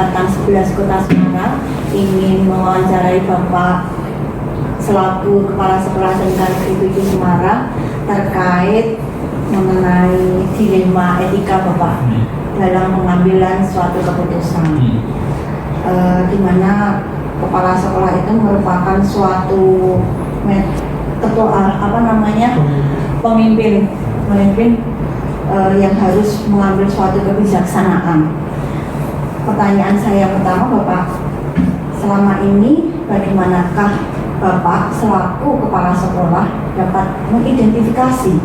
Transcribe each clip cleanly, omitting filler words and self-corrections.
Angkatan 11 Kota Semarang ingin mewawancarai Bapak selaku Kepala Sekolah Tingkat 7 Semarang terkait mengenai dilema etika Bapak dalam pengambilan suatu keputusan, di mana kepala sekolah itu merupakan suatu pemimpin yang harus mengambil suatu kebijaksanaan. Pertanyaan saya yang pertama, Bapak, selama ini bagaimanakah Bapak selaku kepala sekolah dapat mengidentifikasi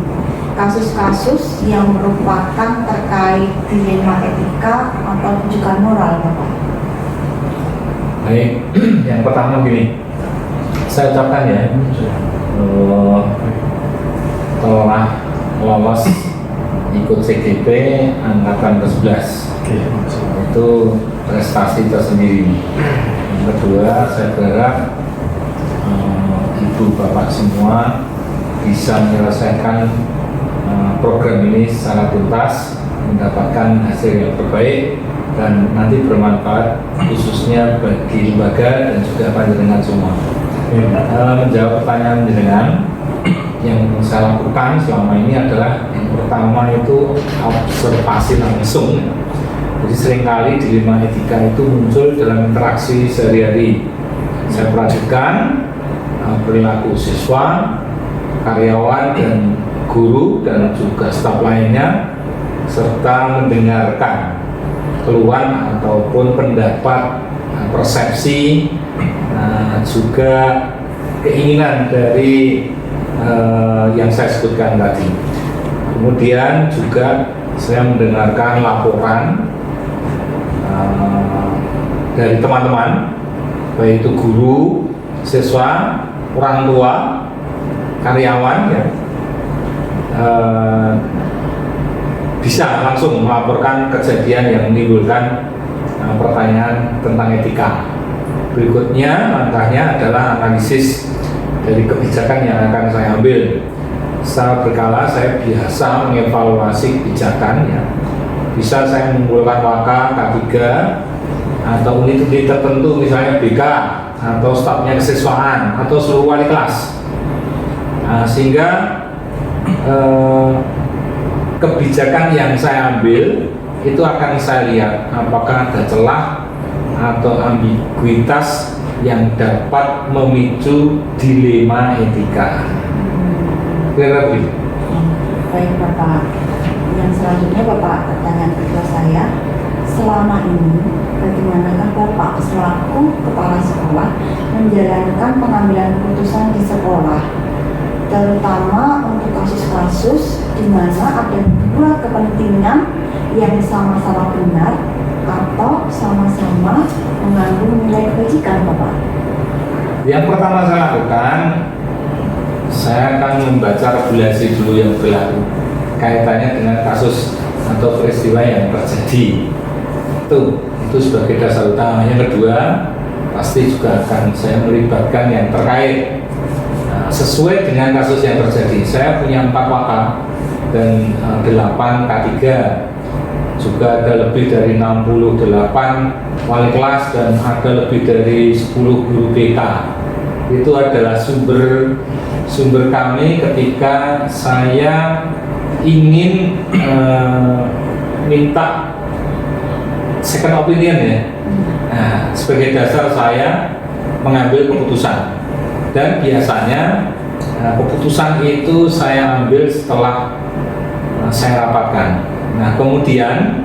kasus-kasus yang merupakan terkait dilema etika atau rujukan moral, Bapak? Baik, yang pertama gini, saya ucapkan ya, telah lolos ikut CGP Angkatan ke-11, itu prestasi tersendiri. Yang kedua, saya berharap ibu bapak semua bisa menyelesaikan program ini secara tuntas, mendapatkan hasil yang terbaik dan nanti bermanfaat khususnya bagi lembaga dan juga panjenengan semua. Menjawab pertanyaan panjenengan, yang saya lakukan selama ini adalah yang pertama itu observasi langsung. Jadi seringkali dilema etika itu muncul dalam interaksi sehari-hari. Saya perhatikan perilaku siswa, karyawan dan guru dan juga staf lainnya, serta mendengarkan keluhan ataupun pendapat, persepsi, juga keinginan dari yang saya sebutkan tadi. Kemudian juga saya mendengarkan laporan dari teman-teman, baik itu guru, siswa, orang tua, karyawan ya, bisa langsung melaporkan kejadian yang menimbulkan pertanyaan tentang etika. Berikutnya langkahnya adalah analisis dari kebijakan yang akan saya ambil. Secara berkala saya biasa mengevaluasi kebijakan ya. Bisa saya mengumpulkan waka K3 atau unit-unit tertentu, misalnya BK atau stafnya kesiswaan atau seluruh wali kelas. Sehingga kebijakan yang saya ambil itu akan saya lihat apakah ada celah atau ambiguitas yang dapat memicu dilema etika. Kira-kira begitu. Baik Bapak, yang selanjutnya Bapak, pertanyaan kedua saya, selama ini bagaimanakah Bapak selaku kepala sekolah menjalankan pengambilan keputusan di sekolah, terutama untuk kasus-kasus di mana ada dua kepentingan yang sama-sama benar atau sama-sama mengandung nilai kebajikan, Bapak? Yang pertama saya lakukan, saya akan membaca regulasi dulu yang berlaku kaitannya dengan kasus atau peristiwa yang terjadi. Itu sebagai dasar utama. Yang kedua, pasti juga akan saya melibatkan yang terkait sesuai dengan kasus yang terjadi. Saya punya 4 waka dan 8 K3, juga ada lebih dari 68 wali kelas dan ada lebih dari 10 guru BK. Itu adalah sumber kami ketika saya ingin minta second opinion ya. Nah, sebagai dasar saya mengambil keputusan. Dan biasanya keputusan itu saya ambil setelah saya rapatkan. Nah, kemudian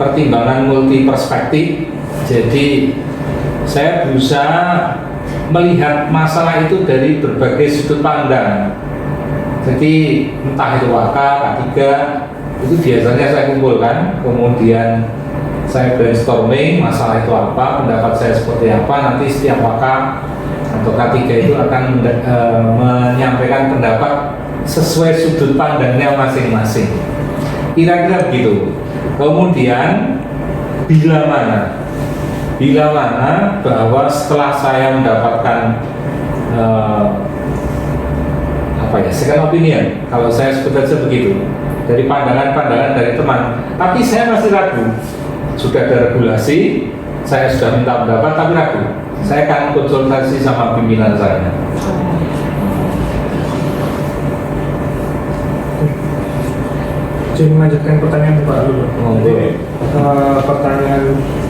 pertimbangan multi perspektif. Jadi saya berusaha melihat masalah itu dari berbagai sudut pandang. Jadi entah itu waka, K3, itu biasanya saya kumpulkan, kemudian saya brainstorming masalah itu apa, pendapat saya seperti apa, nanti setiap waka atau K3 itu akan menyampaikan pendapat sesuai sudut pandangnya masing-masing. Kira-kira begitu. Kemudian bila mana bahwa setelah saya mendapatkan second opinion, kalau saya sebut saja begitu, dari pandangan-pandangan dari teman, tapi saya masih ragu sudah ada regulasi, saya sudah minta pendapat tapi ragu. Saya akan konsultasi sama pimpinan saya. Jadi melanjutkan pertanyaan Pak Lulu. Jadi pertanyaan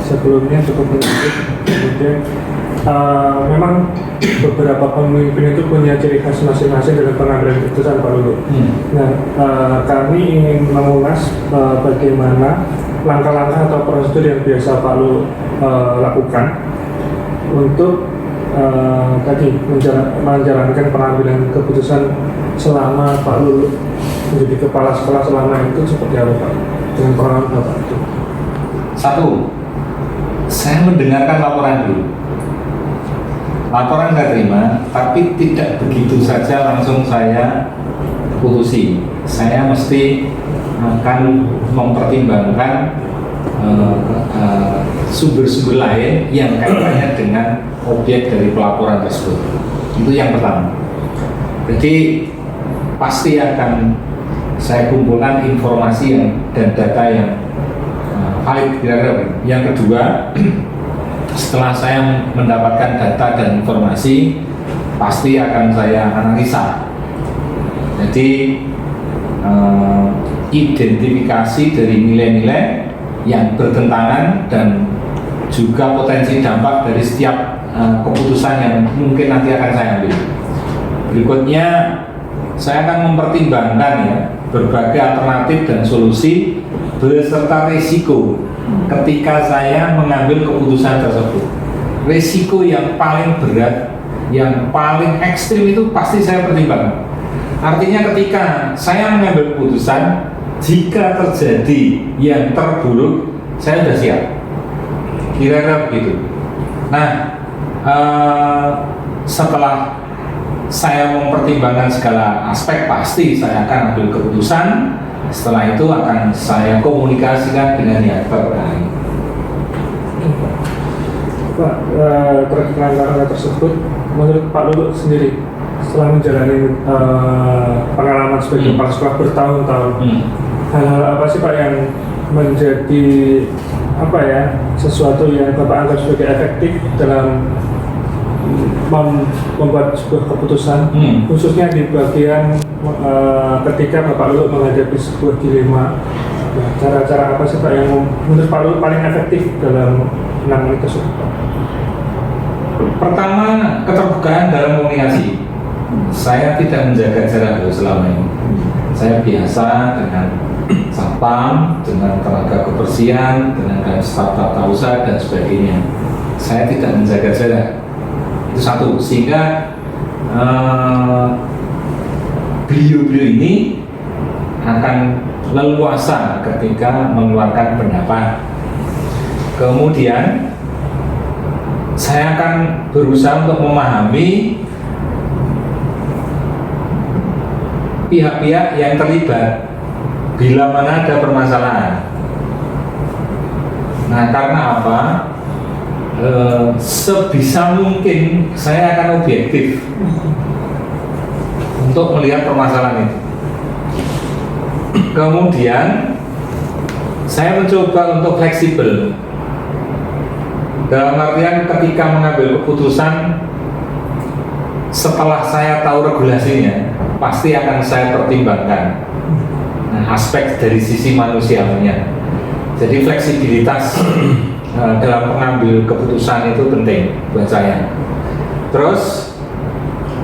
sebelumnya cukup menarik. Kemudian memang beberapa pemimpin itu punya ciri khas masing-masing dalam pengambilan keputusan Pak Lulu. Nah, kami ingin mengulas bagaimana langkah-langkah atau prosedur yang biasa Pak Lulu lakukan untuk tadi menjalankan pengambilan keputusan selama Pak Lulu menjadi kepala sekolah selama itu seperti apa Pak? Dengan pengalaman Bapak itu? Satu, saya mendengarkan laporan dulu. Laporan saya terima, tapi tidak begitu saja langsung saya putusi. Saya mesti akan mempertimbangkan sumber-sumber lain yang kaitannya dengan objek dari pelaporan tersebut. Itu yang pertama. Jadi pasti akan saya kumpulkan informasi dan data yang valid kira-kira. Yang kedua, setelah saya mendapatkan data dan informasi, pasti akan saya analisa. Jadi identifikasi dari nilai-nilai yang bertentangan dan juga potensi dampak dari setiap keputusan yang mungkin nanti akan saya ambil. Berikutnya, saya akan mempertimbangkan ya berbagai alternatif dan solusi beserta risiko ketika saya mengambil keputusan tersebut. Risiko yang paling berat, yang paling ekstrim itu pasti saya pertimbangkan. Artinya ketika saya mengambil keputusan, jika terjadi yang terburuk, saya sudah siap. Kira-kira begitu. Nah, setelah saya mempertimbangkan segala aspek, pasti saya akan ambil keputusan. Setelah itu akan saya komunikasikan dengan yang terkait. Pak, terkait langkah tersebut, menurut Pak Lulu sendiri, setelah menjalani pengalaman sebagai kepala sekolah bertahun-tahun, hal-hal apa sih Pak yang menjadi sesuatu yang Bapak anggap sebagai efektif dalam membuat sebuah keputusan, khususnya di bagian ketika Bapak Lulu menghadapi sebuah dilema. Nah, cara-cara apa sih Pak yang menurut Pak Lulu paling efektif dalam menangani tersebut? Pertama, keterbukaan dalam komunikasi. Saya tidak menjaga jarak selama ini. Saya biasa dengan satpam, dengan tenaga kebersihan, dengan staf tata usaha dan sebagainya. Saya tidak menjaga jarak. Itu satu, sehingga beliau-beliau ini akan leluasa ketika mengeluarkan pendapat. Kemudian saya akan berusaha untuk memahami pihak-pihak yang terlibat bila mana ada permasalahan. Nah, karena apa? Sebisa mungkin saya akan objektif untuk melihat permasalahan itu. Kemudian saya mencoba untuk fleksibel dalam artian ketika mengambil keputusan, setelah saya tahu regulasinya pasti akan saya pertimbangkan aspek dari sisi manusianya. Jadi fleksibilitas dalam pengambil keputusan itu penting buat saya. Terus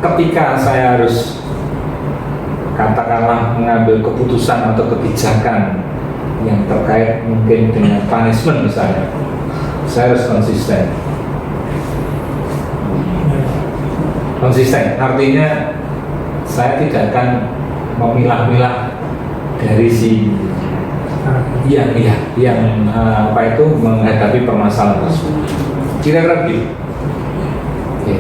ketika saya harus katakanlah mengambil keputusan atau kebijakan yang terkait mungkin dengan punishment misalnya, saya harus konsisten. Konsisten artinya saya tidak akan memilah-milah dari si yang menghadapi permasalahan tersebut. Kira-kira begitu. Oke.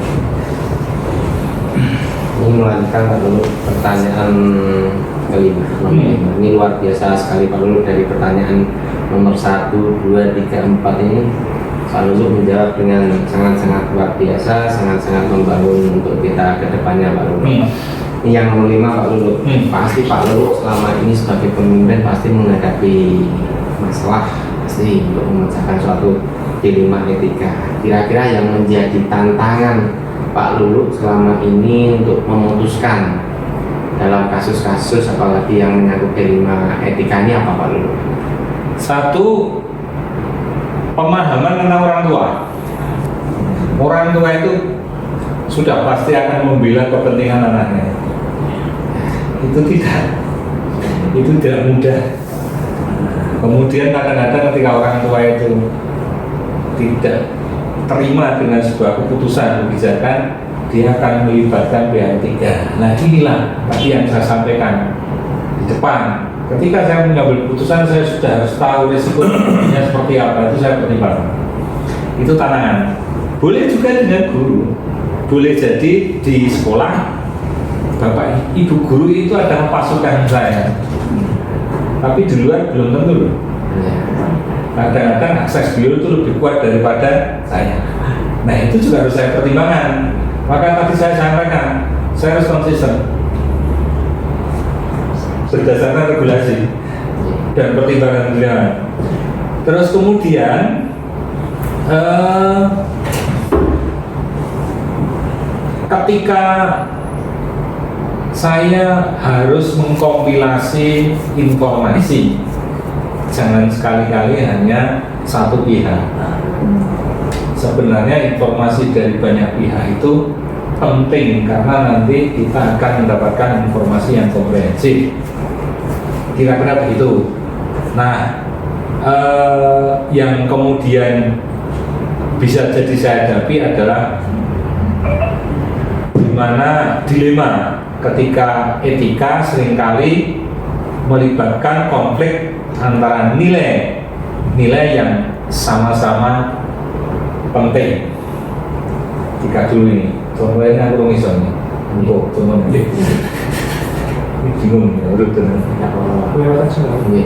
Ini melanjutkan Pak Lulu pertanyaan kelima. Ini luar biasa sekali Pak Lulu, dari pertanyaan nomor 1, 2, 3, 4 ini Pak Lulu menjawab dengan sangat-sangat luar biasa, sangat-sangat membangun untuk kita ke depannya Pak Lulu. Ini yang nomor 5 Pak Lulu. Pasti Pak Lulu selama ini sebagai pemimpin pasti menghadapi masalah pasti untuk memecahkan suatu dilema etika. Kira-kira yang menjadi tantangan Pak Lulu selama ini untuk memutuskan dalam kasus-kasus apalagi yang menyangkut dilema etika ini apa Pak Lulu? Satu, pemahaman tentang orang tua. Orang tua itu sudah pasti akan membela kepentingan anaknya. Itu tidak mudah. Kemudian kadang-kadang ketika orang tua itu tidak terima dengan sebuah keputusan kebijakan, dia akan melibatkan pihak ketiga. Nah inilah tadi yang saya sampaikan di depan. Ketika saya mengambil keputusan, saya sudah harus tahu risikonya seperti apa. Itu saya pertimbangkan. Itu tantangan. Boleh juga dengan guru. Boleh jadi di sekolah, Bapak Ibu guru itu adalah pasukan saya. Tapi di luar belum tentu loh. Kadang-kadang akses beliau itu lebih kuat daripada saya. Nah itu juga harus saya pertimbangkan. Maka tadi saya sampaikan, saya harus konsisten berdasarkan regulasi dan pertimbangan beliau. Terus kemudian ketika saya harus mengkompilasi informasi, jangan sekali-kali hanya satu pihak. Sebenarnya informasi dari banyak pihak itu penting karena nanti kita akan mendapatkan informasi yang komprehensif. Kira-kira begitu. Nah, yang kemudian bisa jadi saya hadapi adalah dimana dilema ketika etika seringkali melibatkan konflik antara nilai yang sama-sama penting. Jika dulu ini contohnya aku misalnya untuk teman ini bingung ya udah teman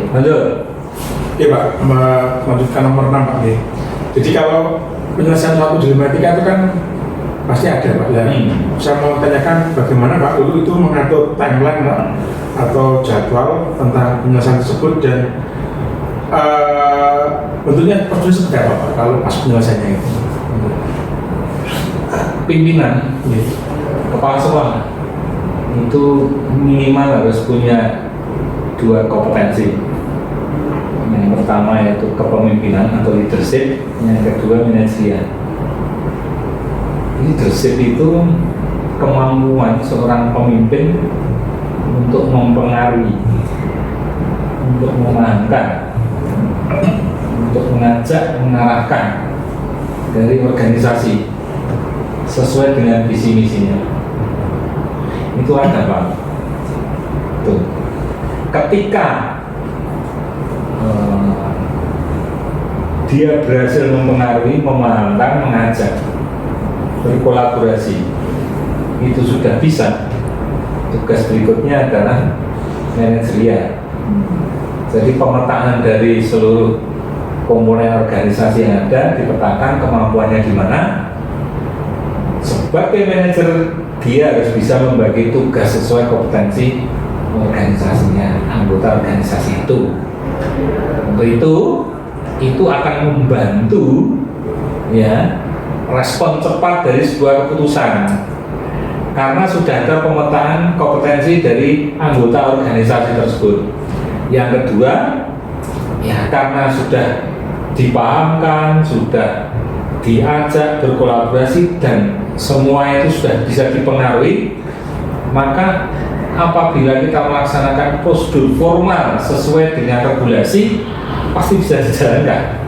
lanjut. Oke Pak, melanjutkan nomor 6 Pak. Jadi kalau penyelesaian suatu dilema etika itu kan pasti ada Pak ya. Saya mau tanyakan bagaimana Pak Lulu itu mengatur timeline Pak, atau jadwal tentang penyelesaian tersebut dan bentuknya prosedur seperti apa Pak kalau pas penyelesaiannya itu? Pimpinan kepala sekolah itu minimal harus punya 2 kompetensi. Yang pertama yaitu kepemimpinan atau leadership, yang kedua manajerial. Leadership itu kemampuan seorang pemimpin untuk mempengaruhi, untuk memahamkan, untuk mengajak, mengarahkan dari organisasi sesuai dengan visi misinya. Itu ada Pak. Tuh. Ketika dia berhasil mempengaruhi, memahamkan, mengajak, berkolaborasi, itu sudah bisa. Tugas berikutnya adalah manajerial. Jadi pemetaan dari seluruh komponen organisasi yang ada, dipetakan kemampuannya di mana. Sebagai manajer, dia harus bisa membagi tugas sesuai kompetensi organisasinya, anggota organisasi itu. Untuk itu akan membantu ya respon cepat dari sebuah keputusan karena sudah ada pemetaan kompetensi dari anggota organisasi tersebut. Yang kedua, ya karena sudah dipahamkan, sudah diajak berkolaborasi dan semua itu sudah bisa dipengaruhi, maka apabila kita melaksanakan prosedur formal sesuai dengan regulasi pasti bisa dijalankan.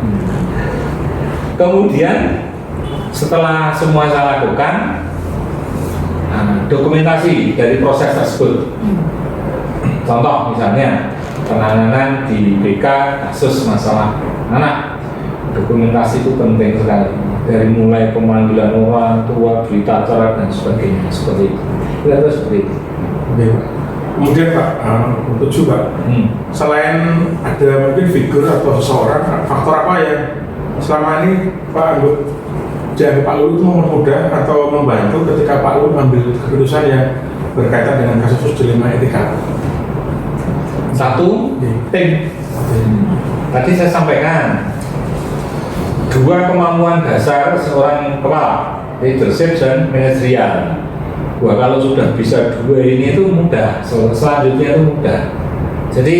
Kemudian setelah semua saya lakukan, dokumentasi dari proses tersebut. Contoh misalnya penanganan di BK kasus masalah anak, dokumentasi itu penting sekali. Dari mulai pemanggilan orang tua, berita acara dan sebagainya, seperti itu. Kita seperti itu. Oke, Pak. Kemudian Pak, untuk juga selain ada mungkin figur atau seseorang, faktor apa yang selama ini Pak Pak Lulu itu mempermudah atau membantu ketika Pak Lulu mengambil keputusan yang berkaitan dengan kasus dilema etika? Satu, tim. Tadi saya sampaikan dua kemampuan dasar seorang kepala, leadership dan manajerial. Wah, kalau sudah bisa dua ini itu mudah, selanjutnya itu mudah. Jadi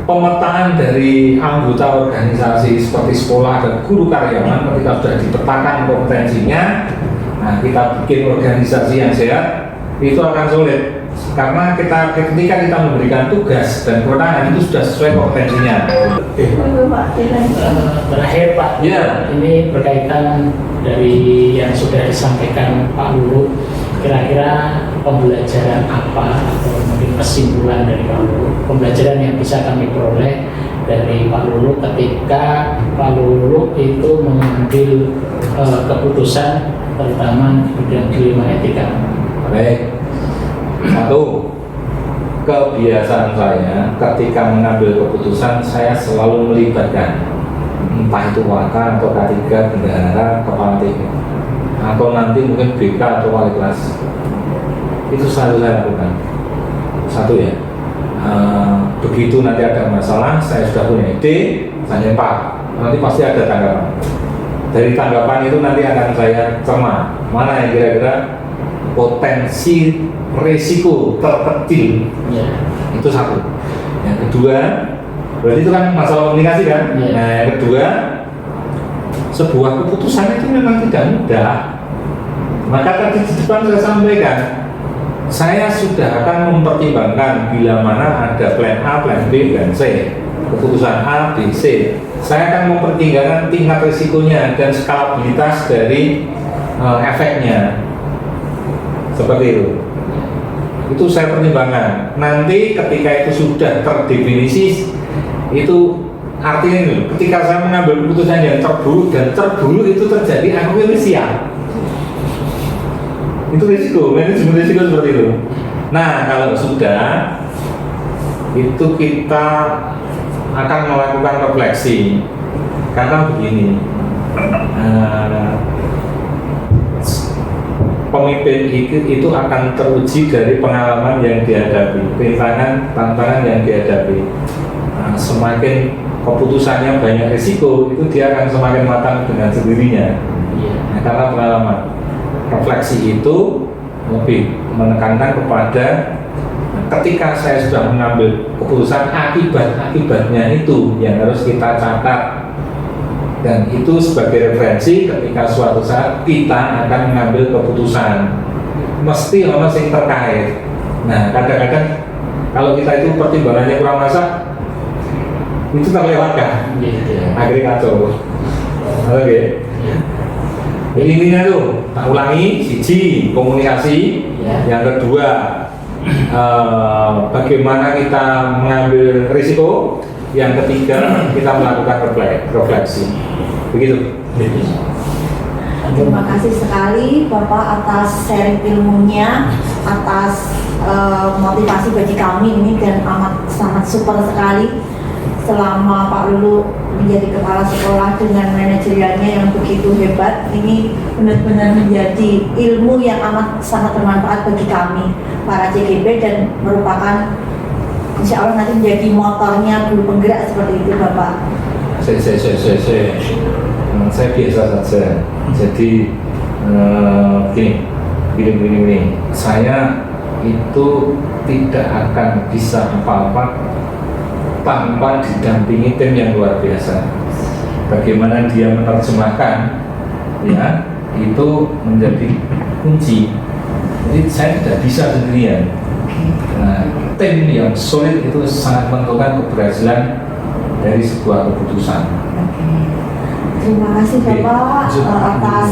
pemetaan dari anggota organisasi seperti sekolah dan guru karyawan ketika sudah dipetakan kompetensinya, nah kita bikin organisasi yang sehat, itu akan sulit karena ketika kita memberikan tugas dan kewenangan itu sudah sesuai kompetensinya. Terakhir Pak, Ya. ini berkaitan dari yang sudah disampaikan Pak Lulu, kira-kira pembelajaran apa atau mungkin kesimpulan dari Pak Lulu, pembelajaran yang bisa kami peroleh dari Pak Lulu ketika Pak Lulu itu mengambil keputusan terutama di bidang kelima etika. Baik. Satu, kebiasaan saya ketika mengambil keputusan saya selalu melibatkan entah itu waka atau K3, bendahara, kepala TK atau nanti mungkin BK atau wali kelas. Itu selalu saya lakukan. Satu ya, begitu nanti ada masalah saya sudah punya ide, saya lempar, nanti pasti ada tanggapan. Dari tanggapan itu nanti akan saya cerna mana yang kira-kira potensi risiko terkecil. Ya. Itu satu. Yang kedua, berarti itu kan masalah komunikasi kan. Iya. Nah, yang kedua, sebuah keputusan itu memang tidak mudah. Maka tadi di depan saya sampaikan, saya sudah akan mempertimbangkan bila mana ada plan A, plan B, plan C. Keputusan A, B, C. Saya akan mempertimbangkan tingkat risikonya dan skalabilitas dari efeknya. Seperti itu saya pertimbangkan. Nanti ketika itu sudah terdefinisi, itu artinya ini, ketika saya mengambil keputusan yang terburuk dan terburuk itu terjadi, aku ini siap. Itu risiko, manajemen risiko seperti itu. Nah, kalau sudah itu kita akan melakukan refleksi karena begini, pemimpin itu akan teruji dari pengalaman yang dihadapi, tantangan yang dihadapi. Nah, semakin keputusannya banyak risiko, itu dia akan semakin matang dengan sendirinya. Nah, karena pengalaman, refleksi itu lebih menekankan kepada ketika saya sudah mengambil keputusan, akibatnya itu yang harus kita catat. Dan itu sebagai referensi ketika suatu saat kita akan mengambil keputusan, mesti ono sing terkait. Nah, kadang-kadang kalau kita itu pertimbangannya kurang masak, itu terlewatkan, akhirnya kacau. Oke. Jadi intinya tuh, tak ulangi, siji komunikasi, yang kedua bagaimana kita mengambil risiko, yang ketiga kita melakukan refleksi. Begitu. Terima kasih sekali Bapak atas sharing ilmunya, atas motivasi bagi kami ini dan amat sangat super sekali selama Pak Lulu menjadi kepala sekolah dengan manajerialnya yang begitu hebat. Ini benar-benar menjadi ilmu yang amat sangat bermanfaat bagi kami para CGP dan merupakan insya Allah nanti menjadi motornya guru penggerak seperti itu Bapak. Saya biasa saja. Jadi gini, saya itu tidak akan bisa apa-apa tanpa didampingi tim yang luar biasa. Bagaimana dia menerjemahkan, ya, itu menjadi kunci. Jadi saya tidak bisa sendirian. Nah, tim yang solid itu sangat menentukan keberhasilan dari sebuah keputusan. Terima kasih Bapak atas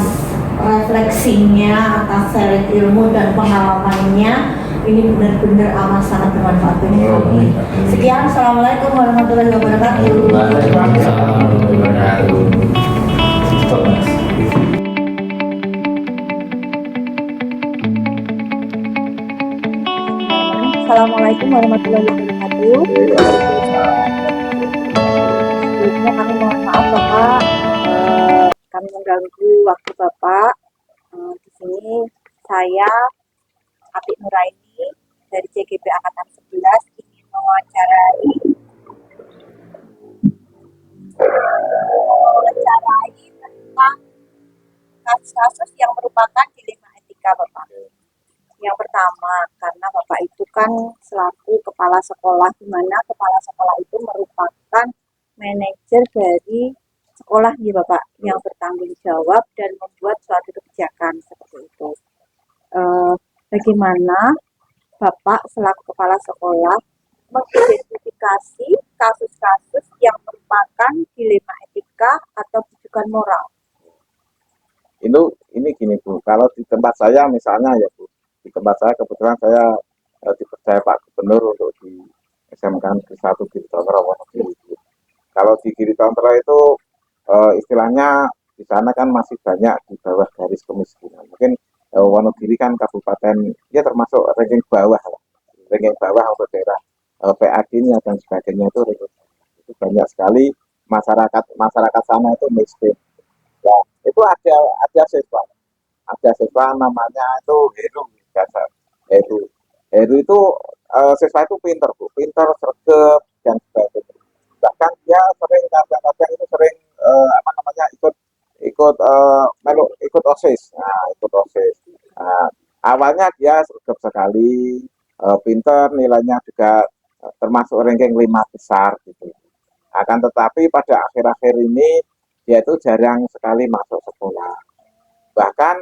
refleksinya, atas sharing ilmu dan pengalamannya. Ini benar-benar amat sangat bermanfaat bagi kami. Sekian, Assalamualaikum warahmatullahi wabarakatuh. Waalaikumsalam warahmatullahi wabarakatuh. Stop, Mas. Assalamualaikum warahmatullahi wabarakatuh. Sebelumnya kami mohon maaf Bapak, kami mengganggu waktu Bapak. Di sini saya Apik Nuraini dari CGP Angkatan 11 ingin mewawancarai tentang kasus-kasus yang merupakan dilema etika Bapak. Yang pertama, karena Bapak itu kan selaku kepala sekolah, di mana kepala sekolah itu merupakan manajer dari sekolah nih Bapak, yang bertanggung jawab dan membuat suatu kebijakan seperti itu. Bagaimana Bapak selaku kepala sekolah mengidentifikasi kasus-kasus yang merupakan dilema etika atau rujukan moral? Ini gini Bu, kalau di tempat saya misalnya ya Bu, di tempat saya kebetulan saya dipercaya Pak Gubernur untuk di SMK Negeri 1 Giri Tondro Wonogiri. Kalau di Giri Tondro itu istilahnya di sana kan masih banyak di bawah garis kemiskinan. Mungkin Wonogiri kan kabupaten ya termasuk ranking bawah lah. Ranking bawah untuk daerah PAD-nya dan sebagainya itu banyak sekali masyarakat sana itu miskin. Ya, itu ada siswa namanya itu Heru biasa. Heru itu siswa itu pinter Bu, pinter sergap dan sebagainya. Bahkan dia sering kadang-kadang itu sering apa namanya ikut ikut ikut OSIS. Nah, ikut OSIS. Nah, awalnya dia sergap sekali, pinter, nilainya juga termasuk ranking 5 besar gitu. Akan tetapi pada akhir-akhir ini dia itu jarang sekali masuk sekolah. Bahkan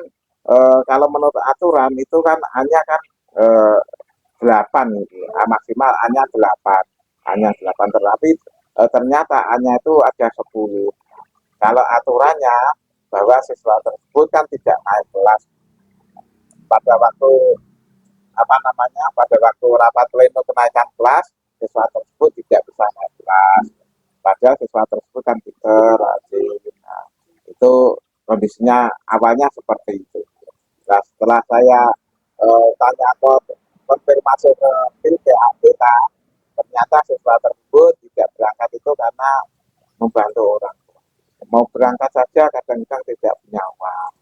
kalau menurut aturan itu kan hanya kan 8 gitu. Maksimal hanya 8. Hanya 8 tetapi ternyata hanya itu ada 10. Kalau aturannya bahwa siswa tersebut kan tidak naik kelas pada waktu pada waktu rapat pleno kenaikan kelas, siswa tersebut tidak bisa naik kelas. Padahal siswa tersebut kan pinter, rajin. Nah, itu kondisinya awalnya seperti itu. Nah, setelah saya tanya konfirmasi ke PLPAPK, ternyata siswa tersebut tidak berangkat itu karena membantu orang tua. Mau berangkat saja kadang-kadang tidak punya uang,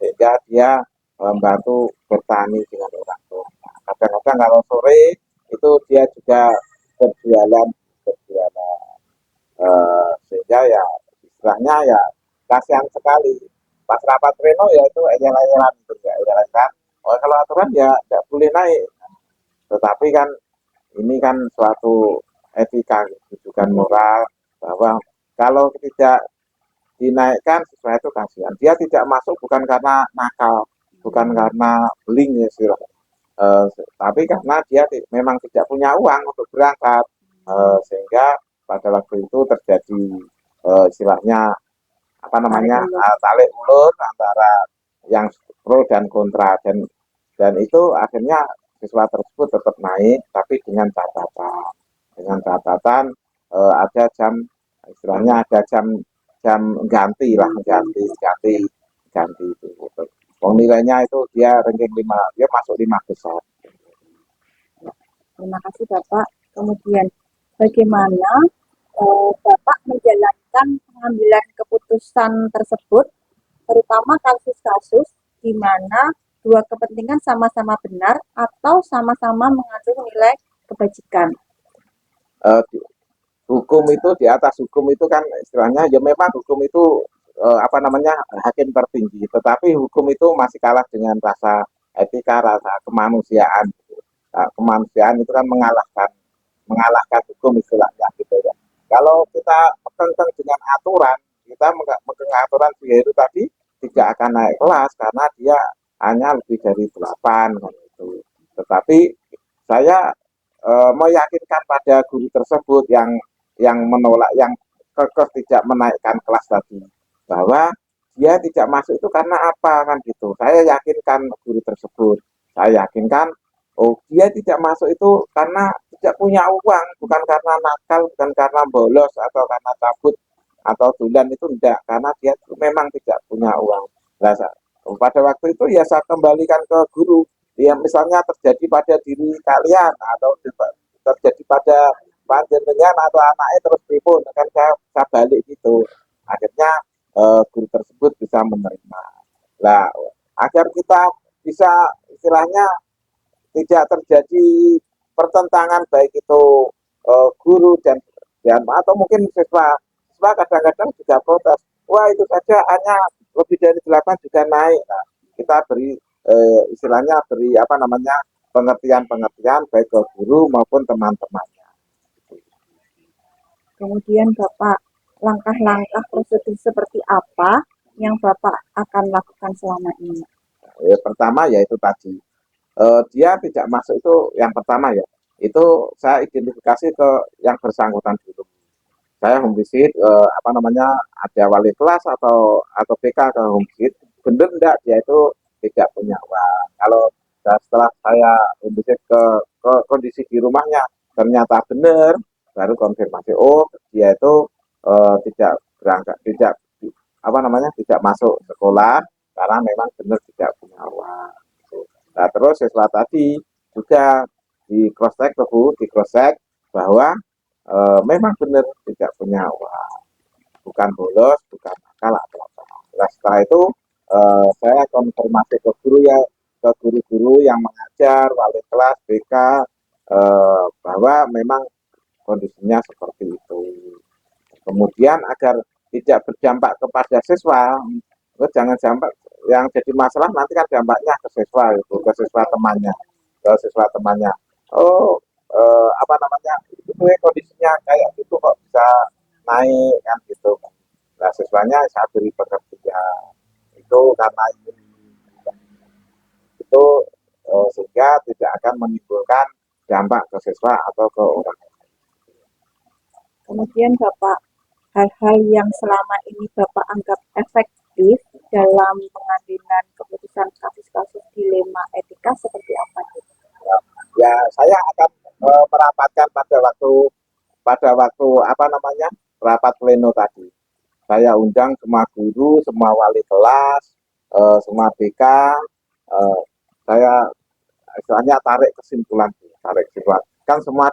sehingga dia membantu bertani dengan orang tua. Nah, kadang-kadang kalau sore itu dia juga berjualan sehingga ya istilahnya ya kasihan sekali pas rapat pleno ya itu eyalan itu ya eyalan kan. Oh, kalau aturan ya tidak boleh naik, tetapi kan ini kan suatu etika rujukan moral bahwa kalau tidak dinaikkan sesuai itu kasihan. Dia tidak masuk bukan karena nakal, bukan karena beling ya tapi karena dia memang tidak punya uang untuk berangkat, sehingga pada waktu itu terjadi istilahnya apa namanya tarik ulur antara yang pro dan kontra dan itu akhirnya siswa tersebut tetap naik tapi dengan catatan ada jam istilahnya ada jam ganti lah ganti itu. Nilainya itu dia ranking 5, dia masuk 5 besar. Terima kasih Bapak. Kemudian bagaimana Bapak menjalankan pengambilan keputusan tersebut, terutama kasus-kasus di mana dua kepentingan sama-sama benar atau sama-sama mengandung nilai kebajikan? Hukum itu di atas hukum itu kan istilahnya ya memang hukum itu apa namanya hakim tertinggi, tetapi hukum itu masih kalah dengan rasa etika, rasa kemanusiaan. Nah, kemanusiaan itu kan mengalahkan hukum istilahnya gitu ya. Kalau kita bertentangan dengan aturan, kita megang aturan dia itu tadi tidak akan naik kelas karena dia hanya lebih dari 8 gitu. Tetapi saya meyakinkan pada guru tersebut yang menolak, yang kekeh tidak menaikkan kelas tadi, bahwa dia tidak masuk itu karena apa kan gitu. Saya yakinkan guru tersebut, saya yakinkan oh dia tidak masuk itu karena tidak punya uang, bukan karena nakal, bukan karena bolos atau karena cabut atau dulan, itu tidak, karena dia memang tidak punya uang. Nah, pada waktu itu ya saya kembalikan ke guru. Ya misalnya terjadi pada diri kalian atau terjadi pada panjenengan atau anaknya terus pripun, kan saya balik gitu. Akhirnya guru tersebut bisa menerima. Nah, agar kita bisa istilahnya tidak terjadi pertentangan baik itu guru dan atau mungkin siswa kadang-kadang juga protes. Wah itu saja hanya lebih dari 8 juga naik. Nah, kita beri istilahnya beri apa namanya pengertian-pengertian baik ke guru maupun teman-temannya. Kemudian Bapak, langkah-langkah prosedur seperti apa yang Bapak akan lakukan selama ini? Pertama yaitu tadi dia tidak masuk itu yang pertama ya. Itu saya identifikasi ke yang bersangkutan dulu. Saya home visit apa namanya ada wali kelas atau PK ke home visit, bener enggak dia itu tidak punya uang. Kalau setelah saya home visit ke kondisi di rumahnya ternyata benar, baru konfirmasi oh dia itu tidak berangkat tidak apa namanya tidak masuk sekolah karena memang benar tidak punya uang. Nah terus siswa tadi juga di cross check bahwa memang benar tidak punya uang, bukan bolos, bukan nakal atau apa. Nah, setelah itu saya konfirmasi ke guru ya, ke guru-guru yang mengajar, wali kelas, BK, bahwa memang kondisinya seperti itu. Kemudian agar tidak berdampak kepada siswa, jangan sampai yang jadi masalah nanti kan dampaknya ke siswa itu, ke siswa temannya. Oh, apa namanya itu kondisinya kayak gitu kok bisa naik kan gitu. Nah siswanya saya beri pengertian itu karena itu sehingga tidak akan menimbulkan dampak ke siswa atau ke orang lain. Kemudian Bapak, hal-hal yang selama ini Bapak anggap efektif dalam pengambilan keputusan kasus-kasus dilema etika seperti apa? Ya saya akan merapatkan pada waktu apa namanya rapat pleno tadi. Saya undang semua guru, semua wali kelas, semua BK. Saya istilahnya tarik kesimpulan. Kan semua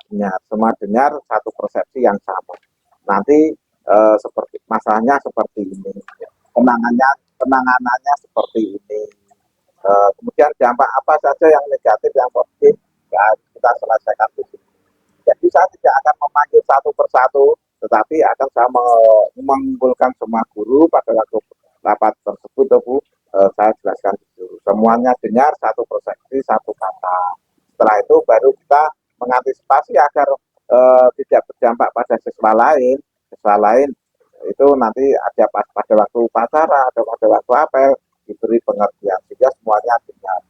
dengar satu persepsi yang sama. Nanti seperti masalahnya seperti ini, penanganannya seperti ini. Kemudian dampak apa saja yang negatif, yang positif, ya kita selesaikan di sini. Jadi saya tidak akan memanggil satu persatu, tetapi akan saya mengumpulkan semua guru pada waktu rapat tersebut, saya jelaskan dulu. Semuanya dengar satu persepsi, satu kata. Setelah itu baru kita mengantisipasi agar tidak berdampak pada siswa lain. Siswa lain itu nanti ada pada waktu upacara atau pada waktu apel diberi pengertian sehingga semuanya dengar.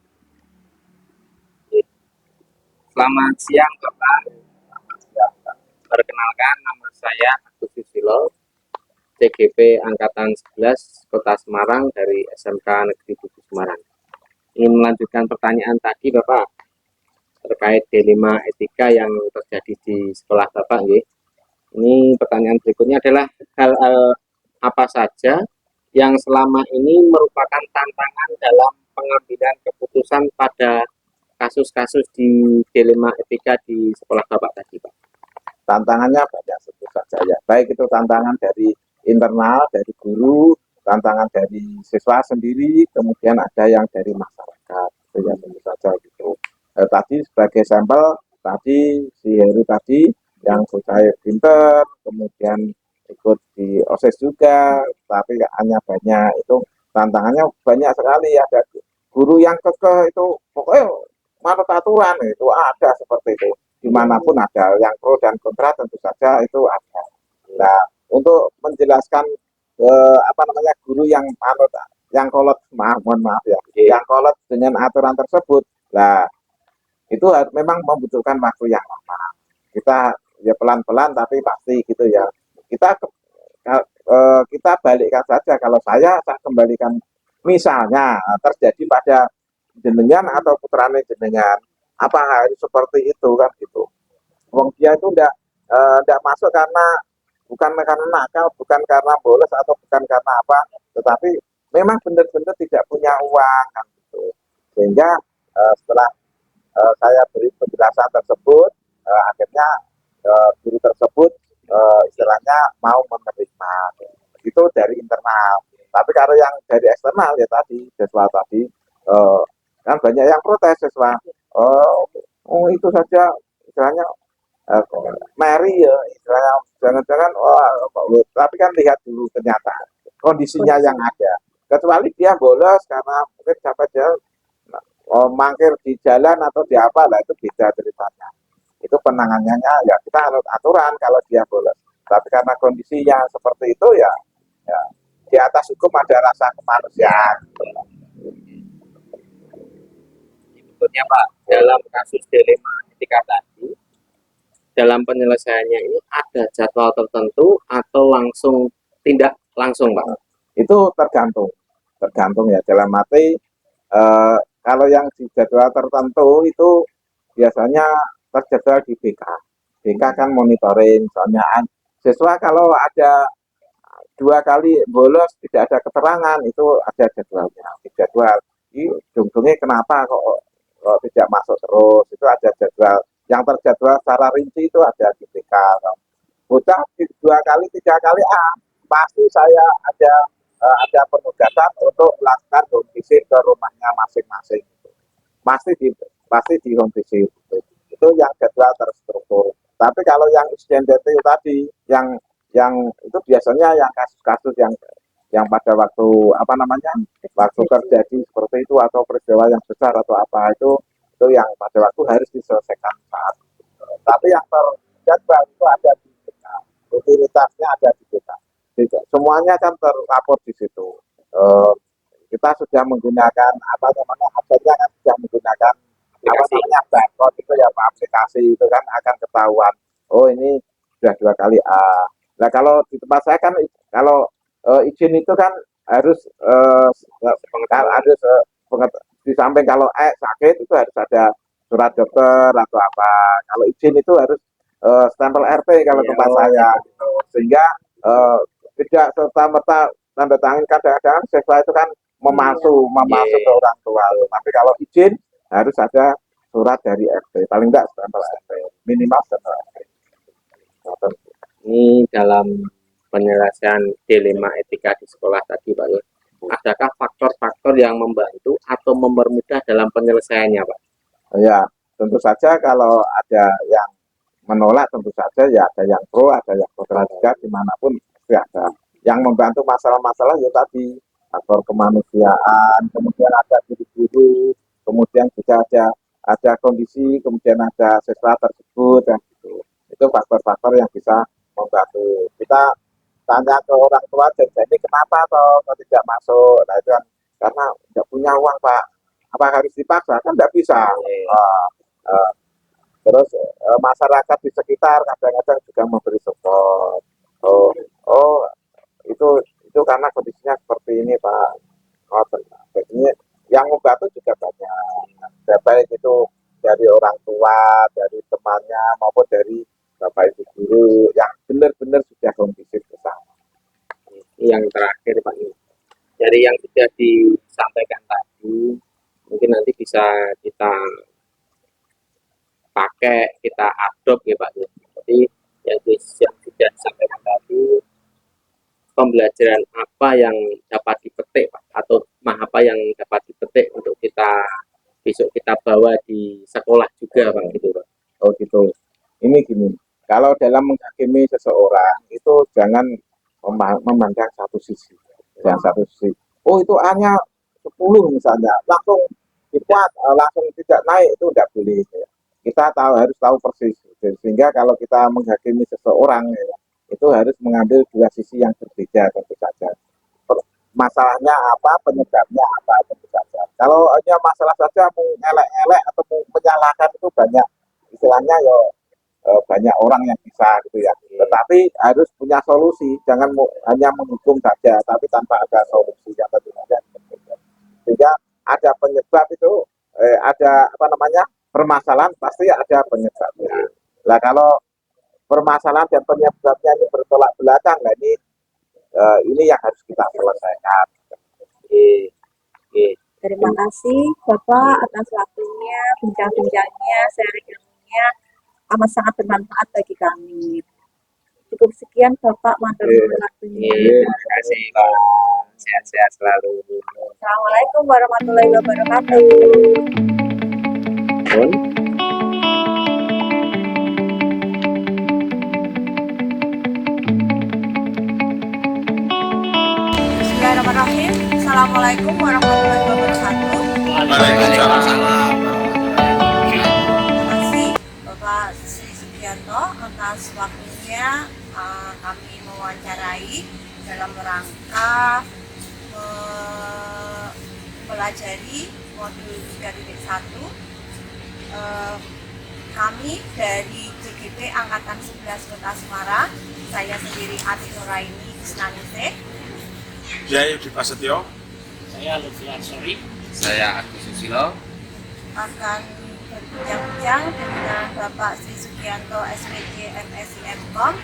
Selamat siang Bapak. Perkenalkan nama saya Agus Susilo, CGP Angkatan 11 Kota Semarang dari SMK Negeri 7 Semarang. Ingin melanjutkan pertanyaan tadi Bapak terkait dilema etika yang terjadi di sekolah Bapak. Ini pertanyaan berikutnya adalah hal-hal apa saja yang selama ini merupakan tantangan dalam pengambilan keputusan pada kasus-kasus di dilema etika di sekolah Bapak tadi Pak? Tantangannya banyak tentu saja ya, baik itu tantangan dari internal, dari guru, tantangan dari siswa sendiri, kemudian ada yang dari masyarakat, itu yang tentu saja gitu. Tadi sebagai sampel, tadi si Heru tadi yang saya pinter, kemudian ikut di OSIS juga, tapi hanya banyak itu tantangannya banyak sekali. Ada guru yang kekeh itu pokoknya manut aturan itu ada seperti itu. Dimanapun ada yang pro dan kontra tentu saja itu ada. Nah untuk menjelaskan apa namanya guru yang manut yang kolot mohon maaf ya, yang kolot dengan aturan tersebut, lah itu memang membutuhkan waktu yang lama. Kita ya pelan-pelan tapi pasti gitu ya. Kita balikkan saja, kalau saya kembalikan misalnya terjadi pada jenengan atau putrane jenengan, apa harus seperti itu kan gitu. Wong dia itu enggak masuk bukan karena nakal, bukan karena bolos atau bukan karena apa, tetapi memang benar-benar tidak punya uang kan gitu. Sehingga setelah saya beri penjelasan tersebut, akhirnya guru tersebut istilahnya mau menerima. Itu dari internal. Tapi kalau yang dari eksternal ya tadi siswa tadi kan banyak yang protes siswa. Oh itu saja istilahnya Mary ya istilahnya, jangan-jangan wah tapi kan lihat dulu kenyataan kondisinya yang ada, kecuali dia bolos karena mungkin sampai dia mangkir di jalan atau di apa lah, itu beda ceritanya, itu penanganannya ya kita harus aturan kalau dia bolos, tapi karena kondisinya seperti itu ya, ya di atas hukum ada rasa kemanusiaan. Sebetulnya Pak, dalam kasus dilema etika tadi, dalam penyelesaiannya ini ada jadwal tertentu atau langsung tindak langsung Pak? Itu tergantung ya, dalam arti kalau yang di jadwal tertentu itu biasanya terjadwal di BK. BK kan monitoring, soalnya siswa kalau ada 2 kali bolos tidak ada keterangan itu ada jadwalnya, di jadwal. Ini ujung-ujungnya kenapa kok tidak masuk terus, itu ada jadwal yang terjadwal secara rinci, itu ada di BK. Bocah 2 kali 3 kali pasti saya ada penugasan untuk melakukan home visit ke rumahnya masing-masing, pasti di home visit itu yang jadwal terstruktur. Tapi kalau yang extended itu tadi, yang itu biasanya yang kasus-kasus yang pada waktu apa namanya, waktu terjadi seperti itu atau peristiwa yang besar atau apa, itu yang pada waktu harus diselesaikan saat. Tapi yang terjadwal itu ada di BK, rutinitasnya ada di BK. Semuanya kan terlapor di situ. Kita sudah menggunakan apa namanya, akhirnya kan sudah menggunakan apa namanya barcode itu ya, aplikasi itu kan akan ketahuan. Oh ini sudah 2 kali Nah kalau di tempat saya kan kalau izin itu kan harus di samping kalau sakit itu harus ada surat dokter atau apa. Kalau izin itu harus stempel RT kalau tempat saya gitu. Sehingga tidak serta-merta tanda tangan, kadang-kadang siswa itu kan memasuk ke orang tua. Tapi kalau izin harus ada surat dari RT, paling enggak stempel RT, minimal stempel RT. Ini dalam penyelesaian dilema etika di sekolah tadi Pak ya, adakah faktor-faktor yang membantu atau mempermudah dalam penyelesaiannya Pak? Ya tentu saja kalau ada yang menolak, tentu saja ya ada yang pro, ada yang kontra juga, dimanapun pasti ada. Yang membantu masalah-masalah ya tadi faktor kemanusiaan, kemudian ada guru-guru, kemudian juga ada kondisi, kemudian ada siswa tersebut dan gitu. Itu faktor-faktor yang bisa membantu. Kita tanya ke orang tua, jadi kenapa atau tidak masuk? Nah itu kan karena tidak punya uang Pak. Apa harus dipaksa? Kan tidak bisa. Terus masyarakat di sekitar kadang-kadang juga memberi support. Oh itu karena kondisinya seperti ini Pak. Jadi yang membantu juga banyak. Baik itu dari orang tua, dari temannya maupun dari Bapak Ibu guru yang benar-benar sudah kondisi bersama. Yang terakhir Pak, dari yang sudah disampaikan tadi, mungkin nanti bisa kita pakai, kita adopt ya Pak. Jadi yang sudah disampaikan tadi, pembelajaran apa yang dapat dipetik Pak, atau apa yang dapat dipetik untuk besok kita bawa di sekolah juga Pak gitu Pak. Oh gitu. Ini gini, kalau dalam menghakimi seseorang itu jangan memandang satu sisi. Jangan satu sisi. Oh itu hanya 10 misalnya, langsung dibuat, langsung tidak naik, itu tidak boleh. Ya. Kita harus tahu persis. Sehingga kalau kita menghakimi seseorang, ya, itu harus mengambil 2 sisi yang berbeda tentu saja. Masalahnya apa, penyebabnya apa, tentu saja. Kalau hanya masalah saja mengelek-elek atau menyalahkan itu banyak, istilahnya ya banyak orang yang bisa gitu ya. Tetapi harus punya solusi, jangan hanya menghukum saja, tapi tanpa ada solusi yang tentu saja. Sehingga ada penyebab itu, ada apa namanya permasalahan pasti ada penyebabnya. Nah kalau permasalahan dan penyebabnya ini bertolak belakang, nah ini yang harus kita selesaikan. Terima kasih Bapak atas waktunya, bincang-bincangnya, sharing ilmunya, amat sangat bermanfaat bagi kami. Cukup sekian Bapak, matur nuwun waktunya. Terima kasih Pak. Sehat-sehat selalu. Assalamualaikum warahmatullahi wabarakatuh. Pun atas waktunya kami mewawancarai dalam rangka mempelajari modul 3.1. Kami dari JGP Angkatan 11 Kota Semarang, saya sendiri Ati Nuraini Isnaningsih, Jaya Yudi Prasetyo, Saya Lutfi Ansori. Saya Agus Susilo. akan berbincang-bincang dengan Bapak Sri Sugianto SPJ MSI MKOM.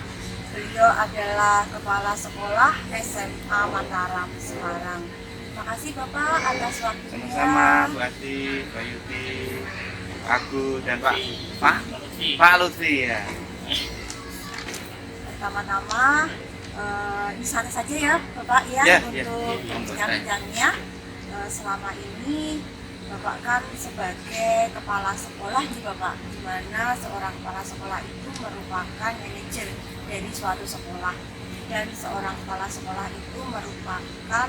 Beliau adalah Kepala Sekolah SMA Mataram Semarang. Terima kasih Bapak atas waktunya. sama-sama Bu Ati, Mbak Yudi, Agus dan Pak Lutfi ya. Pertama-tama ini santai saja ya Bapak ya, Ya, untuk ya. bincang-bincangnya. Selama ini Bapak kan sebagai kepala sekolah nih Bapak, di mana seorang kepala sekolah itu merupakan manajer dari suatu sekolah, dan seorang kepala sekolah itu merupakan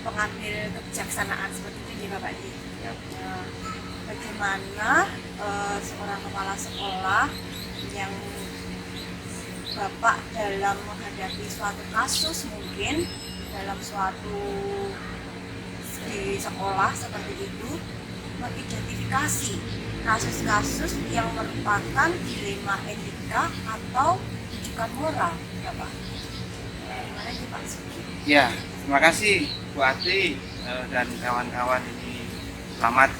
pengambil kebijaksanaan seperti itu ya Bapak. Bagaimana seorang kepala sekolah yang Bapak dalam menghadapi suatu kasus, mungkin dalam suatu di sekolah seperti itu, mengidentifikasi kasus-kasus yang merupakan dilema etika atau rujukan moral, Bapak. Gimana sih Pak Sugi? Ya, terima kasih Bu Ati dan kawan-kawan ini. Selamat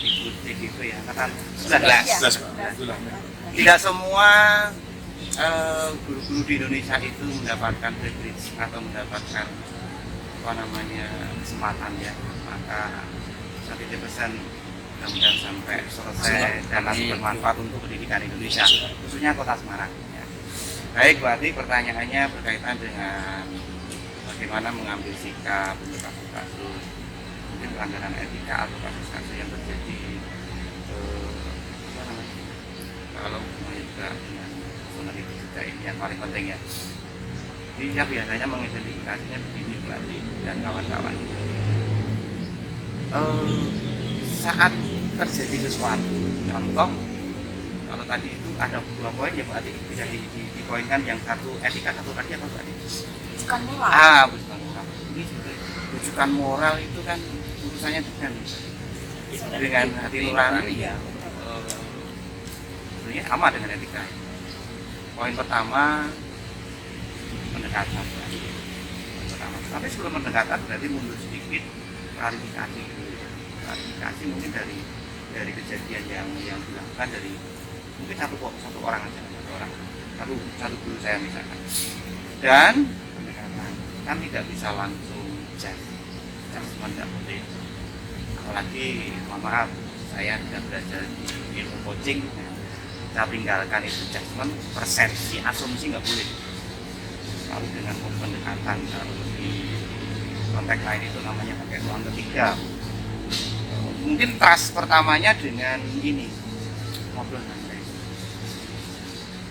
ikut TGP ya, angkatan 19. Ya, Tidak semua guru-guru di Indonesia itu mendapatkan privilege atau mendapatkan kesempatan ya. Maka saya titip pesan mudah-mudahan sampai selesai dan nanti bermanfaat untuk pendidikan Indonesia, khususnya Kota Semarang ya. Baik Bu Ati, pertanyaannya berkaitan dengan bagaimana mengambil sikap untuk kasus-kasus mungkin pelanggaran etika atau kasus-kasus yang terjadi kalau hubungannya juga dengan personal itu juga ini yang paling penting ya. Jadi saya biasanya mengidentifikasinya begini Bu Ati dan kawan-kawan. Saat terjadi sesuatu, contoh kalau tadi itu ada 2 poin ya Bu Ati, bisa dipoinkan, yang satu etika, satu tadi apa Bu Ati? Rujukan moral. Rujukan moral. Ini rujukan moral itu kan urusannya dengan hati nurani ya. Sebenarnya sama dengan etika. Poin pertama, pendekatan. Tapi sebelum pendekatan berarti mundur sedikit, klarifikasi dulu. Klarifikasi mungkin dari kejadian yang dilakukan dari mungkin satu orang aja, satu guru saya misalkan. Dan pendekatan kan tidak bisa langsung judgement, tidak boleh. Apalagi mohon maaf, saya tidak belajar di ilmu coaching. Saya tinggalkan itu judgement, persepsi, asumsi nggak boleh. Lalu dengan pendekatan, kalau di konteks lain itu namanya pakai ruang ketiga. Mungkin trust pertamanya dengan ini, ngobrol santai.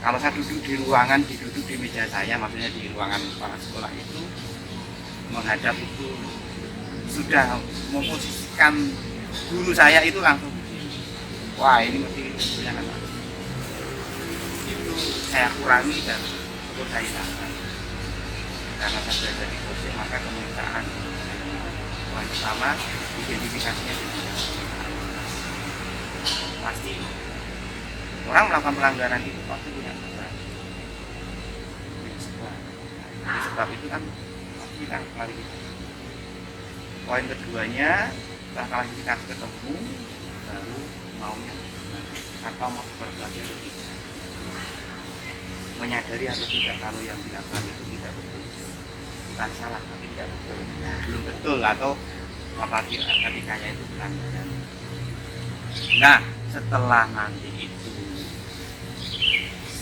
Kalau saya duduk di meja saya, maksudnya di ruangan kepala sekolah itu, menghadap itu sudah memposisikan guru saya itu langsung, wah ini mesti punya kan. Itu saya kurangi dan itu saya hilangkan. Karena saya belajar di coaching, maka kemitraan poin pertama identifikasinya pasti orang melakukan pelanggaran itu pasti punya sebab. Sebab itu kan pasti kita klarifikasi. Poin keduanya, setelah klarifikasi ketemu, baru maunya atau mau berbagi atau tidak, menyadari atau tidak kalau yang dilakukan itu tidak betul, bukan salah tapi tidak betul, belum betul, atau apalagi ketikanya itu pelanggaran. Nah, setelah nanti itu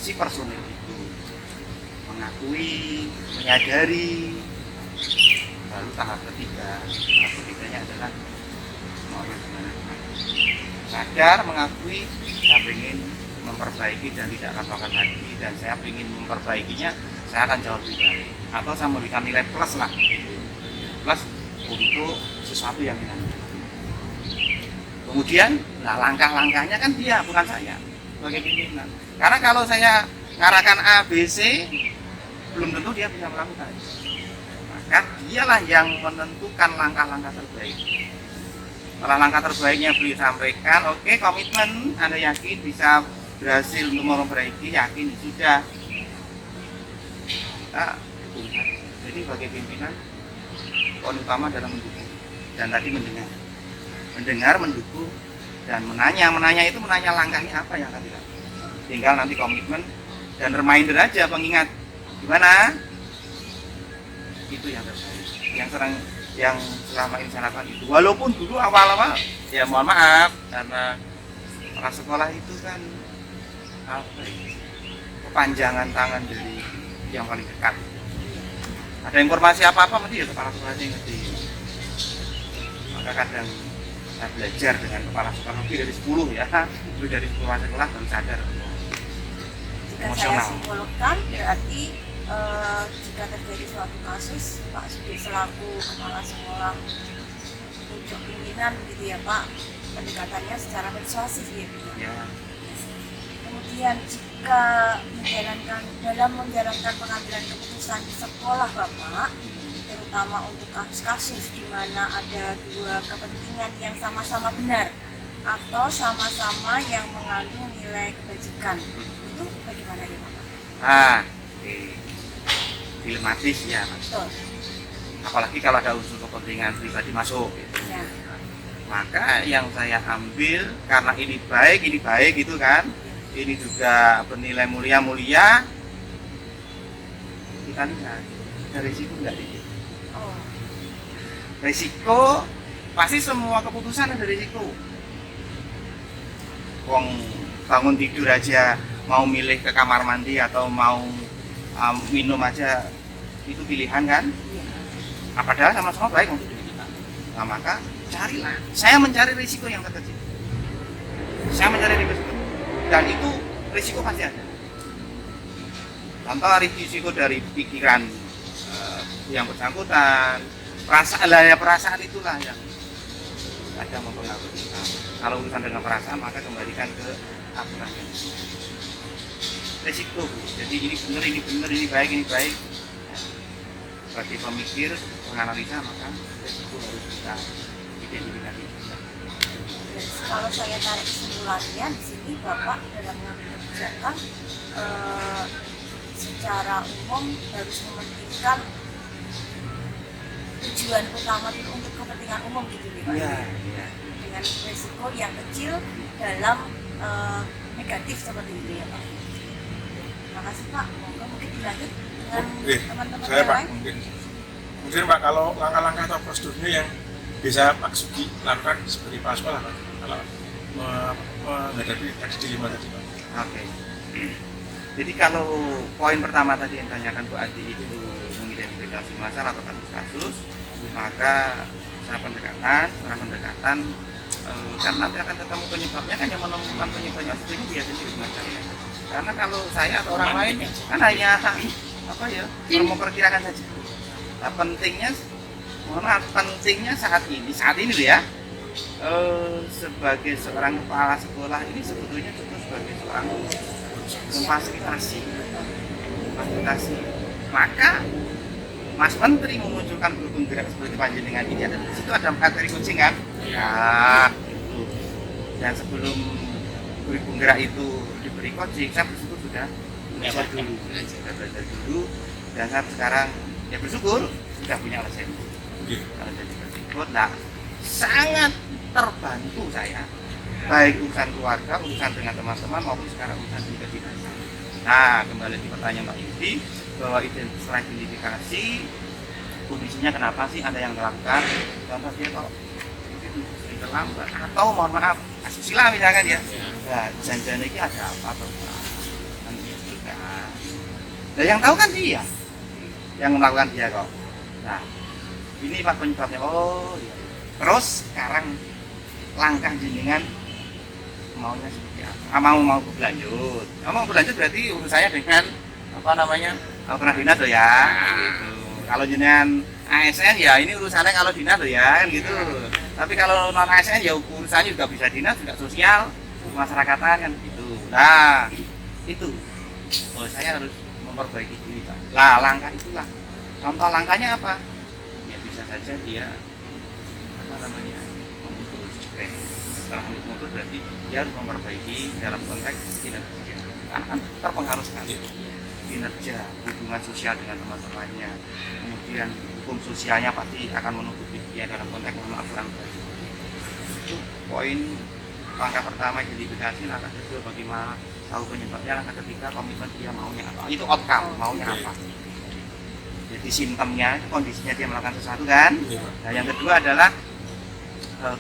si personil itu mengakui, menyadari, lalu tahap ketiganya adalah mau gimana, sadar, mengakui, saya ingin memperbaiki dan tidak akan melakukan lagi, dan saya ingin memperbaikinya, saya akan jauh lebih baik, atau saya memberikan nilai plus lah, plus untuk sesuatu yang hilang. Kemudian, nah langkah-langkahnya kan dia, bukan saya. sebagai pimpinan. Karena kalau saya ngarahkan A, B, C, belum tentu dia bisa melakukan. Maka dialah yang menentukan langkah-langkah terbaik. Setelah langkah terbaiknya beliau sampaikan, oke, komitmen, Anda yakin bisa berhasil untuk memperbaiki, yakin sudah. Nah, jadi sebagai pimpinan, poin utama adalah mendukung dan tadi mendengar, mendukung dan menanya itu menanya langkahnya apa yang akan dilakukan. Tinggal nanti komitmen dan reminder aja, pengingat gimana itu yang terbaik, yang selama ini saya lakukan itu. Walaupun dulu awal-awal ya mohon maaf karena kepala sekolah itu kan kepanjangan tangan dari yang paling dekat. Ada informasi apa-apa mesti ya kepala sekolah yang ngerti. Maka kadang saya belajar dengan kepala sekolah lebih dari 10 ya, lebih dari 10 sekolah baru sadar. Jika saya simpulkan berarti jika terjadi suatu kasus, Pak Sudi selaku kepala sekolah untuk pimpinan gitu ya Pak, pendekatannya secara persuasif ya Pak. Ya. Kemudian jika dalam menjalankan pengambilan keputusan di sekolah Bapak, terutama untuk kasus-kasus di mana ada dua kepentingan yang sama-sama benar atau sama-sama yang mengandung nilai kebajikan, itu bagaimana ya Bapak? Dilematis ya, Betul. apalagi kalau ada unsur kepentingan pribadi masuk gitu. Ya. Maka yang saya ambil karena ini baik gitu kan, ini juga bernilai mulia, kita lihat ada risiko nggak dikit. Oh. Risiko pasti semua keputusan ada risiko. Wong bangun tidur aja mau milih ke kamar mandi atau mau minum aja itu pilihan kan? Padahal sama-sama baik untuk diri kita. Nah, maka carilah. Saya mencari risiko yang terkecil. Saya mencari risiko. Dan itu risiko pasti ada. Contoh risiko dari pikiran yang bersangkutan, perasaan itulah yang ada mempengaruhi. Kalau urusan dengan perasaan maka kembalikan ke aturan. Risiko, jadi ini benar, ini baik. Bagi pemikir, penganalisa maka risiko harus kita identifikasi. Kalau saya tarik kesimpulannya di sini Bapak dalam mengambil kebijakan secara umum harus mementingkan tujuan utama itu untuk kepentingan umum gitu Pak. Iya. Dengan risiko yang kecil dalam negatif seperti itu ya Pak. Terima kasih Pak. Mungkin dilanjut dengan teman-teman Saya yang Pak, lain. mungkin Pak kalau langkah-langkah atau prosedurnya yang bisa Pak Sudi lakukan sebagai kepala sekolah Pak, kalau menghadapi tax dilemma tadi Pak. Oke. Jadi kalau poin pertama tadi yang tanyakan Bu Adi itu mengidentifikasi masalah atau kasus, maka cara pendekatan kan nanti akan ketemu penyebabnya, kan yang menemukan penyebabnya itu biasanya di saya. Karena kalau saya atau orang lain kan hanya memperkirakan saja. Nah, pentingnya saat ini loh ya, sebagai seorang kepala sekolah ini sebetulnya cukup sebagai seorang memfasilitasi. Maka Mas Menteri memunculkan grup penggerak seperti panjenengan ini, ada di situ ada materi kucing kan? Ya, itu. Dan sebelum grup penggerak itu diberi coaching, saya bersyukur sudah belajar dulu, dan saya sekarang ya bersyukur sudah punya lisensi. Kalau jadi berikut, sangat terbantu saya, baik urusan keluarga, urusan dengan teman-teman maupun sekarang urusan di kedinasan. Nah, kembali di pertanyaan Mbak Yudi, bahwa setelah identifikasi kondisinya kenapa sih ada yang melakukan, contoh dia kok itu terlambat atau mohon maaf asusila misalkan ya, nah janjian ini ada apa kan gitu kan. Nah, yang tahu kan dia yang melakukan dia kok. Nah, ini Pak penyebabnya. Oh iya. Terus sekarang langkah jenengan maunya seperti apa? Mau berlanjut. Mau berlanjut berarti urusannya dengan apa namanya? Pernah dinas loh ya. Gitu. Kalau jenengan ASN ya ini urusannya kalau dinas loh ya kan gitu. Tapi kalau non ASN ya urusannya juga bisa dinas, juga sosial, masyarakatan kan gitu. Nah, itu. Oh, saya harus memperbaiki diri, Pak. Lah, langkah itulah. Contoh langkahnya apa? Ya bisa saja dia apa namanya memutus. Setelah memutus berarti dia harus memperbaiki dalam konteks kinerja. Karena kan terpengaruh sekali kinerja, hubungan sosial dengan teman-temannya, kemudian hukum sosialnya pasti akan menutupi dia dalam konteks mohon maaf kurang baik. Itu poin langkah pertama identifikasi, langkah kedua bagaimana tahu penyebabnya, langkah ketiga komitmen dia maunya apa, itu outcome maunya apa. Jadi simptomnya, kondisinya dia melakukan sesuatu kan. Nah yang kedua adalah